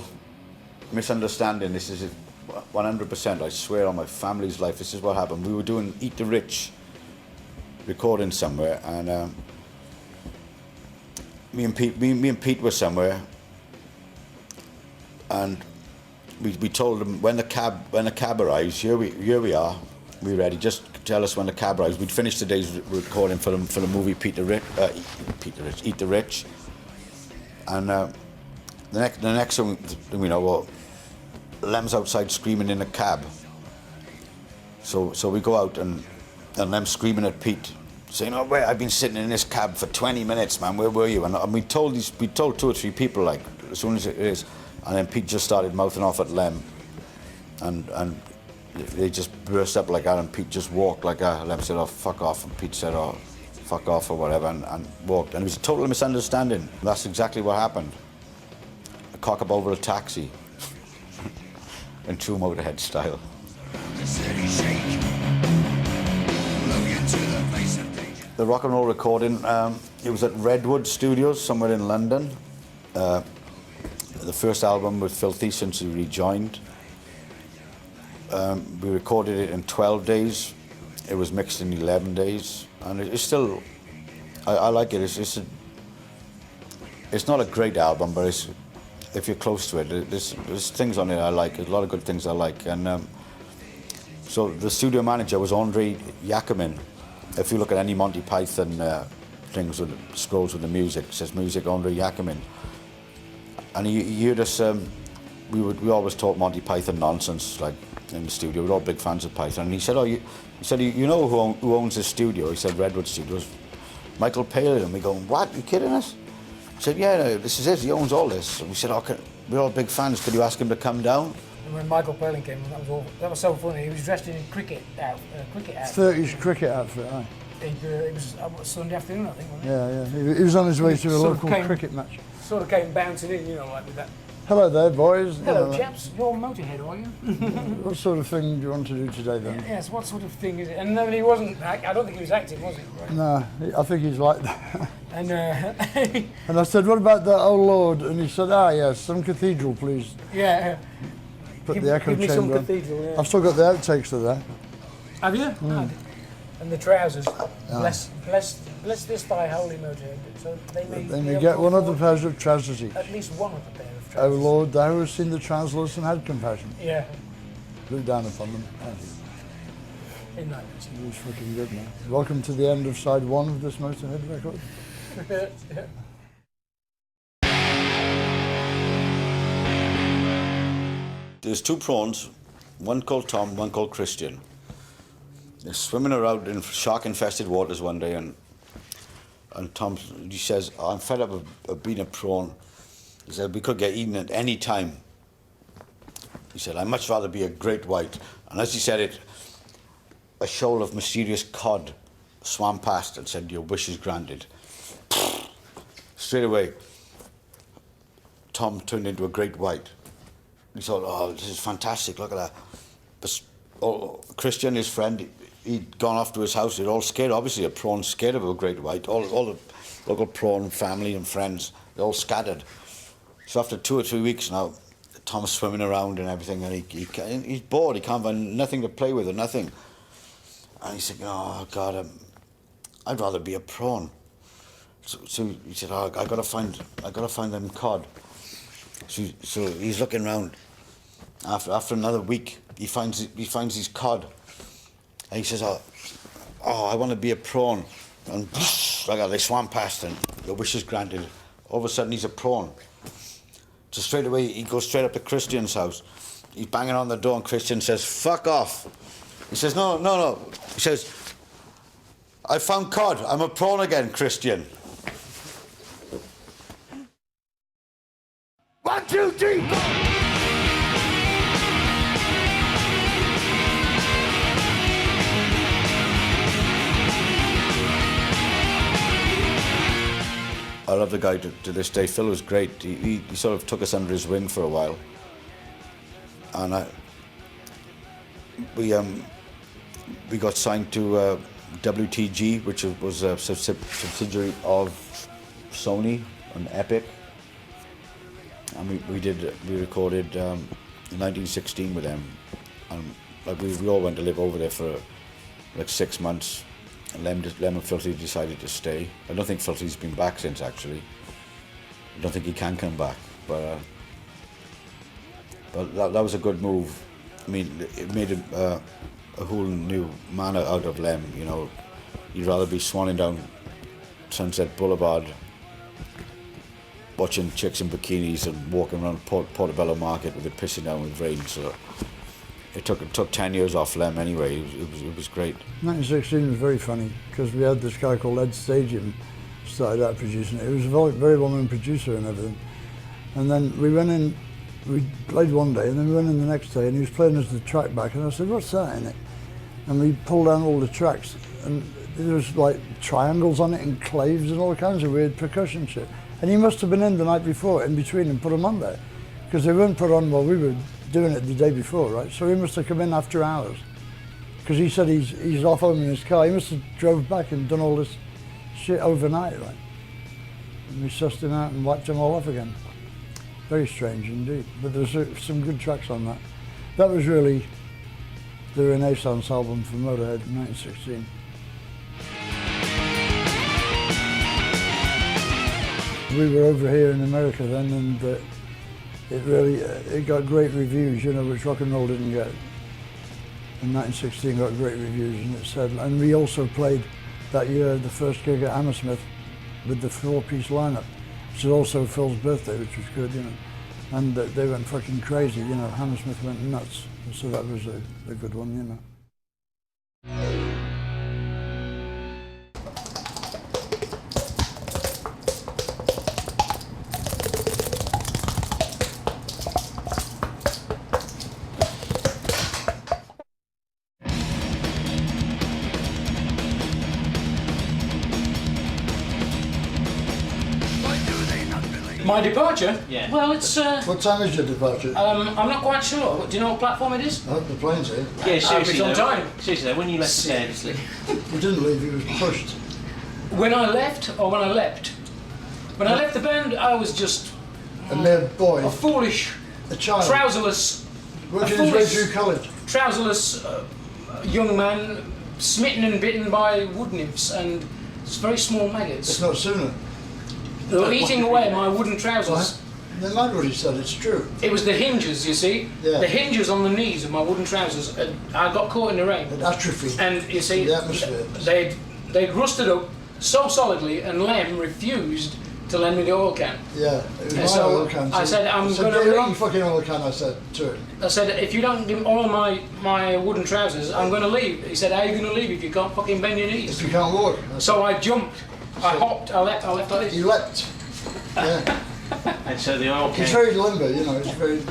misunderstanding. This is 100%, I swear on my family's life, this is what happened. We were doing Eat the Rich recording somewhere, and me and Pete were somewhere, and we told him when the cab arrives, here we are, we're ready. Just tell us when the cab arrives. We'd finished the day's recording for the movie Eat the Rich, and the next thing we know, well, Lem's outside screaming in the cab. So we go out and Lem screaming at Pete, saying, "Oh wait, I've been sitting in this cab for 20 minutes, man. Where were you?" And we told 2 or 3 people, like, as soon as it is, and then Pete just started mouthing off at Lem, and they just burst up like that, and Pete just walked like that. Lem said, "Oh, fuck off," and Pete said, "Oh, fuck off," or whatever, and walked. And it was a total misunderstanding. That's exactly what happened. A cock up over a taxi, in true Motörhead style. The rock and roll recording, it was at Redwood Studios, somewhere in London. The first album with Filthy since he rejoined. We recorded it in 12 days. It was mixed in 11 days, and it's still, I like it. It's not a great album, but if you're close to it, there's things on it I like. There's a lot of good things I like, and so the studio manager was Andre Yakimin. If you look at any Monty Python things with scrolls with the music, it says music Andre Yakimin. And he heard us. We always talk Monty Python nonsense, like, in the studio. We're all big fans of Python. And he said, you know who owns this studio? He said, Redwood Studios. Michael Palin. And we go, what? Are you kidding us? He said, yeah, no, this is it. He owns all this. And we said, we're all big fans. Could you ask him to come down? And when Michael Palin came, that was so funny. He was dressed in a cricket outfit. 30s cricket outfit, aye. It was Sunday afternoon, I think, wasn't it? Yeah. He was on his way to a local cricket match. Sort of came bouncing in, you know, like with that. Hello there, boys. Hello, chaps. You're Motörhead, are you? What sort of thing do you want to do today, then? Yes, what sort of thing is it? And no, he wasn't, I don't think he was active, was he? Right? No, I think he's like that. And and I said, what about that, oh Lord? And he said, yes, some cathedral, please. Yeah. Put the echo give me chamber some on. cathedral, yeah. I've still got the outtakes of that. Have you? Mm. And the trousers. Bless this thy holy Motörhead. So they may get one of the pairs of trousers each. At least one of the pair of Oh trousers. Lord, thou hast seen the trouserless and had compassion. Yeah. Look down upon them. In that. It was fucking good, man. Welcome to the end of side 1 of this Motörhead record. Yeah. There's 2 prawns, one called Tom, one called Christian. They're swimming around in shark-infested waters one day, and Tom, he says, I'm fed up of being a prawn. He said, we could get eaten at any time. He said, I'd much rather be a great white. And as he said it, a shoal of mysterious cod swam past and said, your wish is granted. Straight away, Tom turned into a great white. He thought, oh, this is fantastic, look at that. Christian, his friend, he'd gone off to his house. They'd all scared. Obviously, a prawn scared of a great white. All the local prawn family and friends, they all scattered. So after 2 or 3 weeks now, Tom's swimming around and everything, and he's bored. He can't find nothing to play with or nothing. And he said, "Oh God, I'd rather be a prawn." So he said, "Oh, I gotta find them cod." So he's looking around. After another week, he finds his cod, and he says, "Oh, I want to be a prawn." And they swam past, and the wish is granted. All of a sudden, he's a prawn. So straight away, he goes straight up to Christian's house. He's banging on the door, and Christian says, "Fuck off." He says, No. He says, "I found cod. I'm a prawn again, Christian." 1, 2, 3. I love the guy to this day. Phil was great. He sort of took us under his wing for a while, and we got signed to WTG, which was a subsidiary of Sony and Epic, and we recorded in 1916 with them, and like we all went to live over there for like 6 months. Lem and Filthy decided to stay. I don't think Filthy's been back since, actually. I don't think he can come back, but that was a good move. I mean, it made a whole new man out of Lem, you know. He'd rather be swanning down Sunset Boulevard, watching chicks in bikinis and walking around Portobello Market with it pissing down with rain, so... It took 10 years off Lem anyway. It was great. 1916 was very funny because we had this guy called Ed Stadium started out producing it. He was a very, very well-known producer and everything. And then we went in, we played one day, and then we went in the next day, and he was playing us the track back, and I said, "What's that in it?" And we pulled down all the tracks, and there was like triangles on it and claves and all kinds of weird percussion shit. And he must have been in the night before, in between, and put them on there, because they weren't put on while we were doing it the day before, right? So he must have come in after hours, because he said he's off home in his car. He must have drove back and done all this shit overnight, right? And we sussed him out and wiped him all off again. Very strange indeed. But there's some good tracks on that. That was really the Renaissance album for Motörhead in 1916. We were over here in America then, and it got great reviews, you know, which rock and roll didn't get. In 1916 got great reviews, and it said, and we also played that year the first gig at Hammersmith with the 4-piece lineup, which was also Phil's birthday, which was good, you know. And they went fucking crazy, you know, Hammersmith went nuts. So that was a good one, you know. My departure? Yeah. Well, it's... What time is your departure? I'm not quite sure. Do you know what platform it is? I hope the plane's here. Yeah, seriously it's on though. time. Seriously though, when you left Seriously. We didn't leave, he was pushed. When I left, or when I leapt? When I left the band, I was just A mere boy, a foolish, a child, trouserless, working his way through college. trouserless young man, smitten and bitten by wood nymphs and very small It's maggots. not sooner. They were eating away my wooden trousers. No matter what he said, it's true. It was the hinges, you see, Yeah. the hinges on the knees of my wooden trousers. I got caught in the rain, It atrophied. and you see, The atmosphere. they'd rusted up so solidly, and Lem refused to lend me the oil can. Yeah, it was And my so oil can. I said, I'm "Get gonna your own leave." fucking oil can, I said to him. I said, if you don't give me all my wooden trousers, I'm going to leave. He said, how are you going to leave if you can't fucking bend your If knees? you can't walk. So I jumped, I hopped, I left like this. He leapt. Yeah. And so the oil He's can. very limber, you know, he's very...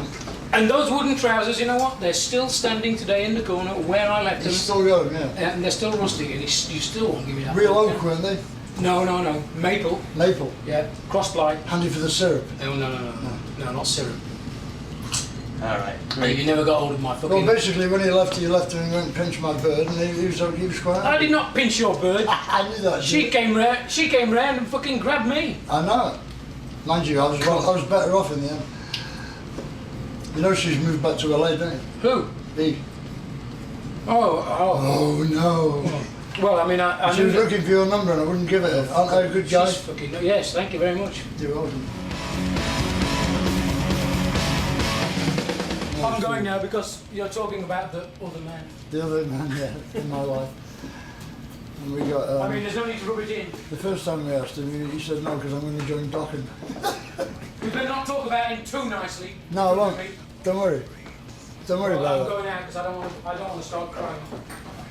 And those wooden trousers, you know what? They're still standing today in the corner where I left them. He's still going, yeah. And they're still rusty, and you still won't give me that. Real oil oak, can. weren't they? No. Maple, Maple. yeah. Cross ply. Handy for the syrup. No, not syrup. All right. Hey, you never got hold of my Well, fucking... basically, when he left and he went and pinched my bird, and he was quite I happy. did not pinch your bird. I knew that. She came round and fucking grabbed me. I know. Mind you, I was better off in the end. You know she's moved back to LA, don't you? Who? Me. Oh. Oh, no. Well, I mean, I She was looking for your number and I wouldn't give it her. Aren't I a good guy? She's fucking... Yes, thank you very much. You're welcome. I'm going now because you're talking about the other man. The other man, yeah, in my life. And we got... I mean, there's no need to rub it in. the first time we asked him, he said no, because I'm going to join docking. We better not talk about him too nicely. No, I won't. Don't worry. Don't worry I'm about it. going out because I don't want to start crying.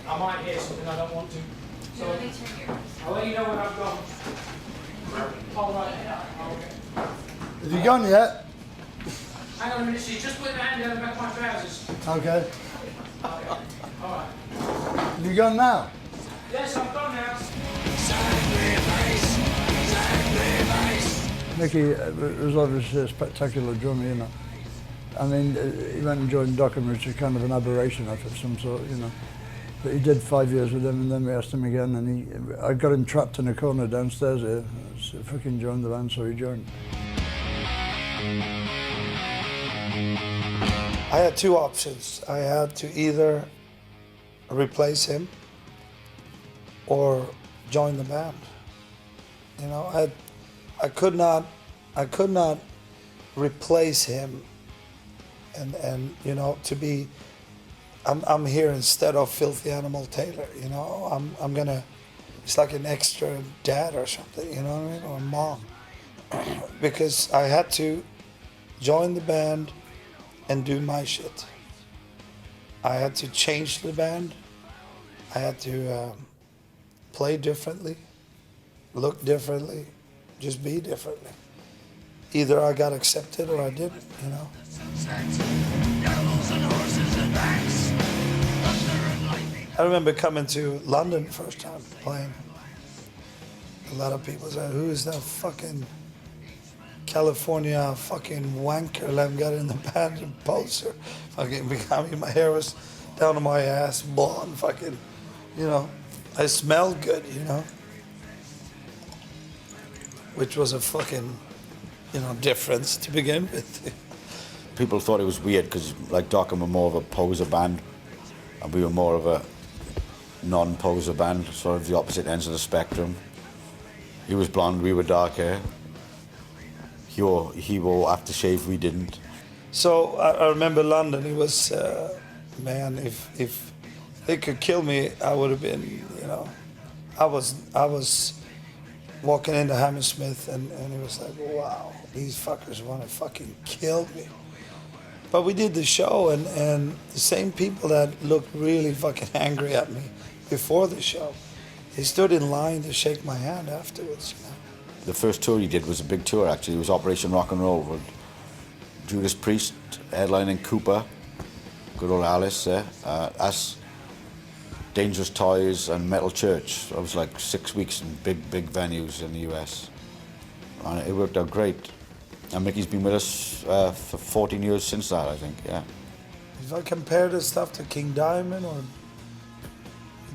I might hear something I don't want to. So I'll let you know when I've gone. All right. Okay. Have you gone yet? Hang on a minute, she just put her hand down the back of my trousers. Okay. Okay. All right. Have you gone now? Yes, I'm gone now. Mickey was obviously a spectacular drummer, you know. I mean, he went and joined Dockham, which is kind of an aberration of some sort, you know. But he did 5 years with him, and then we asked him again, and I got him trapped in a corner downstairs here. So fucking joined the band, so he joined. I had two options. I had to either replace him or join the band. You know, I could not replace him and you know, to be I'm here instead of Filthy Animal Taylor, you know. I'm gonna, it's like an extra dad or something, you know what I mean, or mom. Because I had to join the band and do my shit. I had to change the band. I had to play differently, look differently, just be differently. Either I got accepted or I didn't, you know. I remember coming to London first time playing. A lot of people said, who is that fucking California fucking wanker that got in the band and poster? Fucking behind me, my hair was down to my ass, blonde, fucking, you know. I smelled good, you know. Which was a fucking, you know, difference to begin with. People thought it was weird because, like, Dockham were more of a poser band, and we were more of a non-poser band, sort of the opposite ends of the spectrum. He was blonde, we were dark hair. He wore aftershave, we didn't. So I remember London. It was, man, if they could kill me, I would have been, you know. I was walking into Hammersmith, and it was like, wow, these fuckers want to fucking kill me. But we did the show, and the same people that looked really fucking angry at me before the show, they stood in line to shake my hand afterwards, you know. The first tour he did was a big tour, actually. It was Operation Rock and Roll with Judas Priest, headlining Cooper, good old Alice there, us, Dangerous Toys, and Metal Church. I was like 6 weeks in big venues in the US. And it worked out great. And Mickey's been with us for 14 years since that, I think, yeah. If I compare this stuff to King Diamond or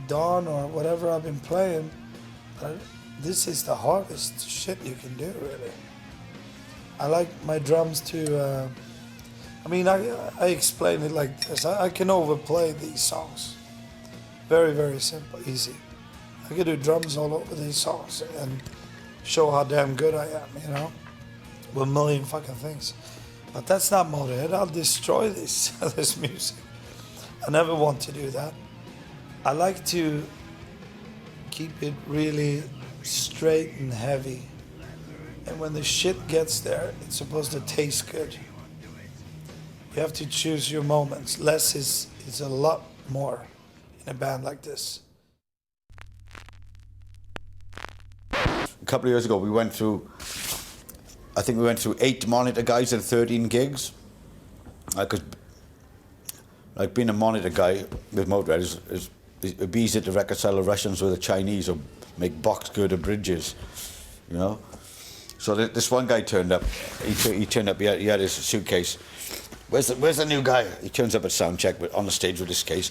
Dawn or whatever I've been playing, this is the hardest shit you can do, really. I like my drums to, I mean, I explain it like this. I can overplay these songs. Very, very simple, easy. I can do drums all over these songs and show how damn good I am, you know? With a million fucking things. But that's not Motörhead. I'll destroy this music. I never want to do that. I like to keep it really straight and heavy. And when the shit gets there, it's supposed to taste good. You have to choose your moments. Less is a lot more in a band like this. A couple of years ago, we went through, I think we went through 8 monitor guys and 13 gigs. Because like being a monitor guy with Motörhead is it'd be easy to reconcile the Russians with the Chinese or make box girder bridges, you know. So this one guy turned up. He turned up. He had his suitcase, where's the new guy? He turns up at soundcheck on the stage with his case,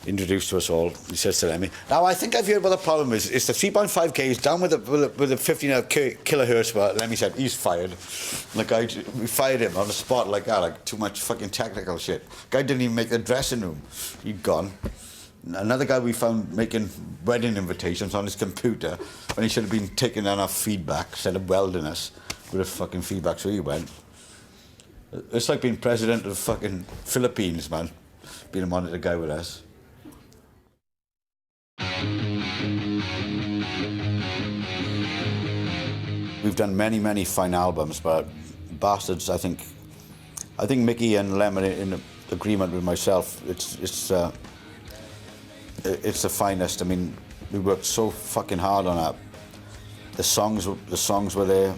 introduced to us all. He says to Lemmy, now I think I've heard what the problem is. It's the 3.5K, he's down with the 15 kilohertz, but Lemmy said, he's fired. And the guy, we fired him on the spot like that, like too much fucking technical shit. Guy didn't even make the dressing room. He'd gone. Another guy we found making wedding invitations on his computer when he should have been taking down our feedback, instead of welding us with a fucking feedback, so he went. It's like being president of fucking Philippines, man. Being a monitor guy with us. We've done many, many fine albums, but Bastards, I think Mickey and Lem are in agreement with myself. It's the finest. I mean, we worked so fucking hard on that. The songs were there,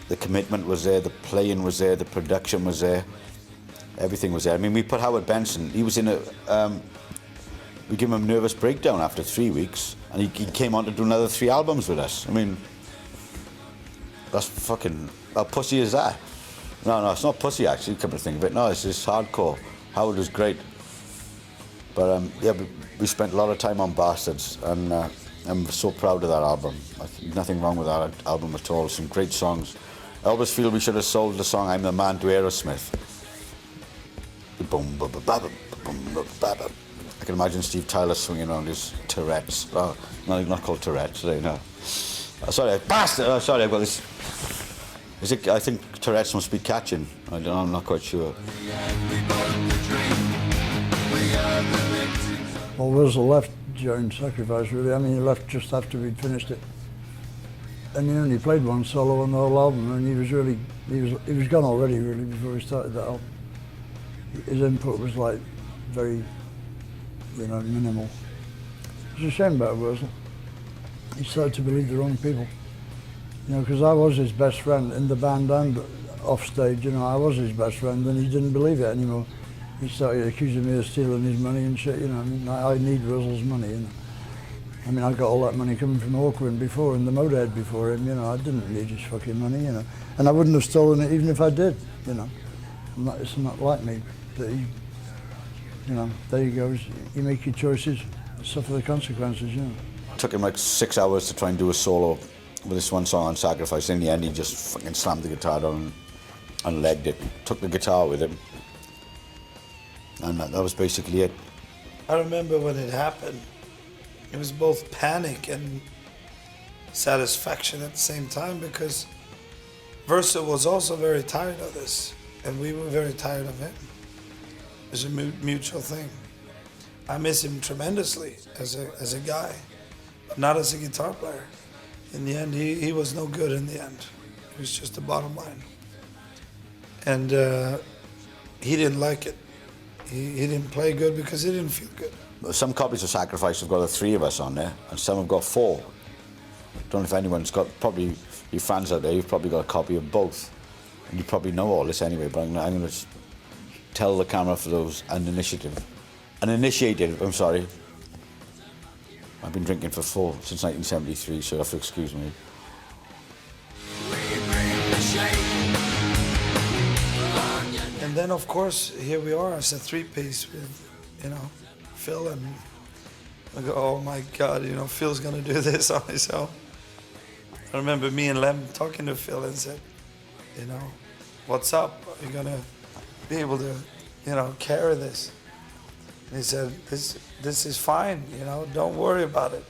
the commitment was there, the playing was there, the production was there, everything was there. I mean, we put Howard Benson. He was in a. We gave him a nervous breakdown after 3 weeks, and he came on to do another 3 albums with us. I mean, that's fucking. How pussy is that? No, it's not pussy actually. Come to think of it, no, it's just hardcore. Howard was great, but yeah. We spent a lot of time on Bastards, and I'm so proud of that album. Nothing wrong with that album at all. Some great songs. I always feel we should have sold the song "I'm the Man" to Aerosmith. I can imagine Steve Tyler swinging around his Tourette's. Oh, no, not called Tourette's today, no. Sorry, bastard! Oh, sorry, I've got this. Is it? I think Tourette's must be catching. I'm not quite sure. Well, Wurzel left during Sacrifice, really. I mean, he left just after we'd finished it. And he only played one solo on the whole album, and he was gone already, really, before we started that album. His input was, like, very, minimal. It's a shame about Wurzel. He started to believe the wrong people. Because I was his best friend in the band and off stage, I was his best friend, and he didn't believe it anymore. He started accusing me of stealing his money and shit, I mean, I need Wurzel's money, I mean, I got all that money coming from Hawkwind before, and the Motörhead before him, I didn't need his fucking money, And I wouldn't have stolen it even if I did, It's not like me. But there you go. You make your choices, suffer the consequences, It took him like 6 hours to try and do a solo with this one song on Sacrifice. In the end, he just fucking slammed the guitar down and legged it. Took the guitar with him. And that was basically it. I remember when it happened, it was both panic and satisfaction at the same time, because Versa was also very tired of this, and we were very tired of him. It was a mutual thing. I miss him tremendously as a guy, but not as a guitar player. In the end, he was no good in the end. It was just the bottom line. And he didn't like it. He didn't play good because he didn't feel good. Some copies of Sacrifice have got the 3 of us on there, and some have got 4. Don't know if anyone's got, probably you fans out there, you've probably got a copy of both. And you probably know all this anyway, but I'm going to tell the camera for those uninitiated. I'm sorry. I've been drinking since 1973, so you have to excuse me. And then, of course, here we are as a 3-piece with, Phil, and I go, oh my God, Phil's gonna do this on his own. I remember me and Lem talking to Phil and said, what's up? Are you gonna be able to, carry this? And he said, this is fine, don't worry about it.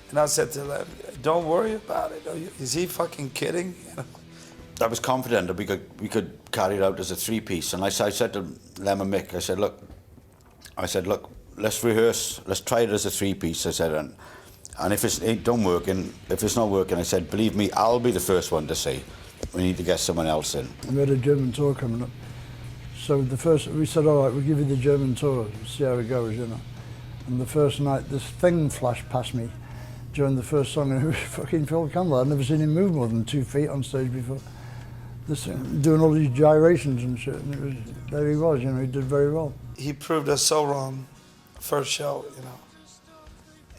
And I said to Lem, don't worry about it. Is he fucking kidding? I was confident that we could carry it out as a 3-piece, and I said to Lem and Mick, I said, look, let's rehearse, let's try it as a 3-piece. I said, and if it's not working, I said, believe me, I'll be the first one to say we need to get someone else in. We had a German tour coming up, so we said, all right, we'll give you the German tour, see how it goes, And the first night, this thing flashed past me during the first song, and it was fucking Phil Campbell. I'd never seen him move more than 2 feet on stage before. Doing all these gyrations and shit, and there he was, he did very well. He proved us so wrong, first show,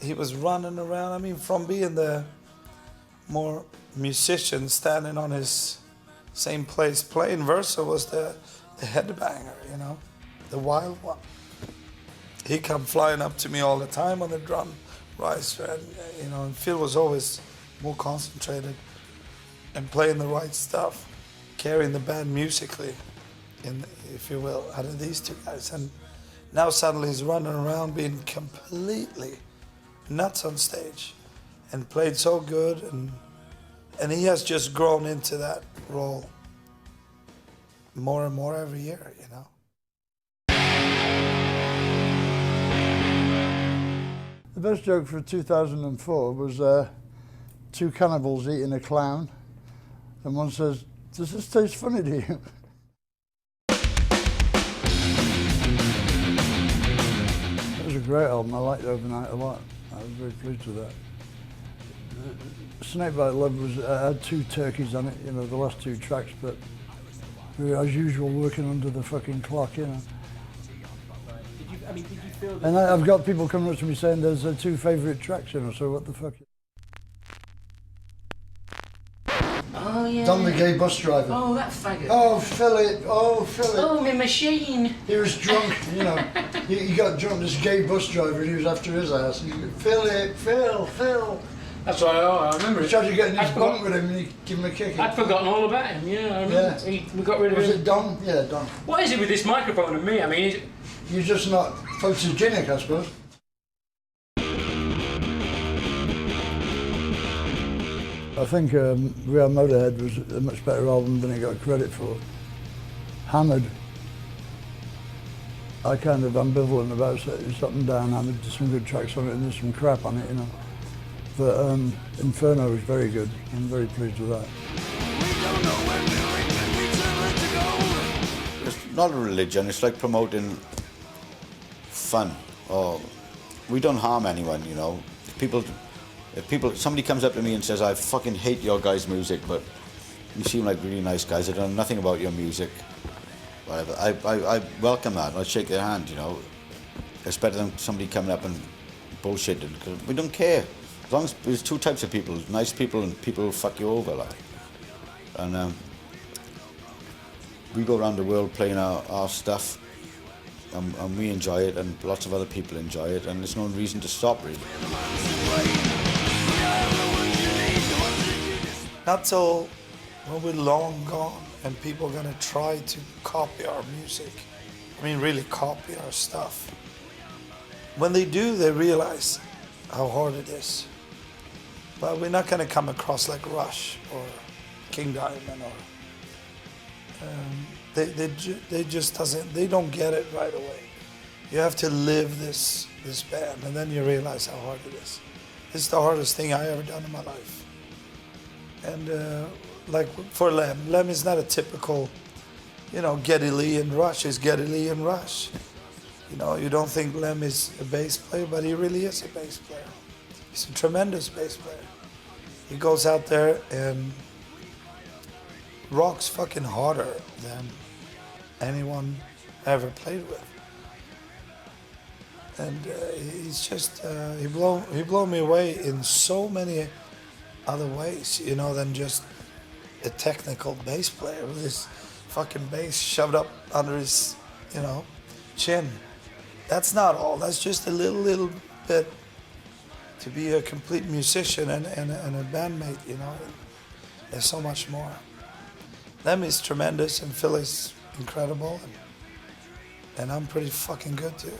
He was running around, from being the more musician standing on his same place playing Versa was the the headbanger, you know, the wild one. He come flying up to me all the time on the drum riser, and you know, and Phil was always more concentrated and playing the right stuff, carrying the band musically, if you will, out of these two guys. And now suddenly he's running around being completely nuts on stage, and played so good, and he has just grown into that role more and more every year, you know. The best joke for 2004 was two cannibals eating a clown, and one says, "Does this taste funny to you?" It was a great album. I liked Overnight a lot. I was very pleased with that. Snakebite Love was had two turkeys on it, you know, the last two tracks, but we were, as usual, working under the fucking clock, you know. Did you feel that? And I've got people coming up to me saying there's two favourite tracks, you know, so what the fuck? Oh, yeah. Don the gay bus driver. Oh, that faggot. Oh, Philip, oh, Philip. Oh, my machine. He was drunk, you know. He got drunk, this gay bus driver, and he was after his ass. And he said, "Philip, Phil." That's right, I remember He it. tried to get in his I'd bunk forgot- with him and he gave him a kick. I'd forgotten all about him, yeah, I remember. Yeah. We got rid of Was him. it Don? Yeah, Don. What is it with this microphone and me? I mean, You're just not photogenic, I suppose. I think We Are Motörhead was a much better album than it got credit for. Hammered. I kind of ambivalent about it. It's up and down. Hammered, there's some good tracks on it and there's some crap on it, you know. But Inferno was very good. I'm very pleased with that. It's not a religion, it's like promoting fun. Or we don't harm anyone, you know. If somebody comes up to me and says, "I fucking hate your guys' music, but you seem like really nice guys, I don't know nothing about your music," whatever, I welcome that, I shake their hand, you know. It's better than somebody coming up and bullshitting, because we don't care. As long as there's two types of people, nice people and people who fuck you over, like. And we go around the world playing our stuff, and we enjoy it, and lots of other people enjoy it, and there's no reason to stop, really. Not till when we're long gone and people are gonna try to copy our music. I mean, really copy our stuff. When they do, they realize how hard it is. But we're not gonna come across like Rush or King Diamond or they don't get it right away. You have to live this band, and then you realize how hard it is. It's the hardest thing I ever done in my life. And like for Lem is not a typical, you know, Geddy Lee and Rush is Geddy Lee and Rush. You know, you don't think Lem is a bass player, but he really is a bass player. He's a tremendous bass player. He goes out there and rocks fucking harder than anyone ever played with. And he's just, he blow me away in so many other ways, you know, than just a technical bass player with his fucking bass shoved up under his, you know, chin. That's not all. That's just a little bit to be a complete musician and a bandmate, you know. There's so much more. Lem is tremendous and Phil is incredible, and I'm pretty fucking good too.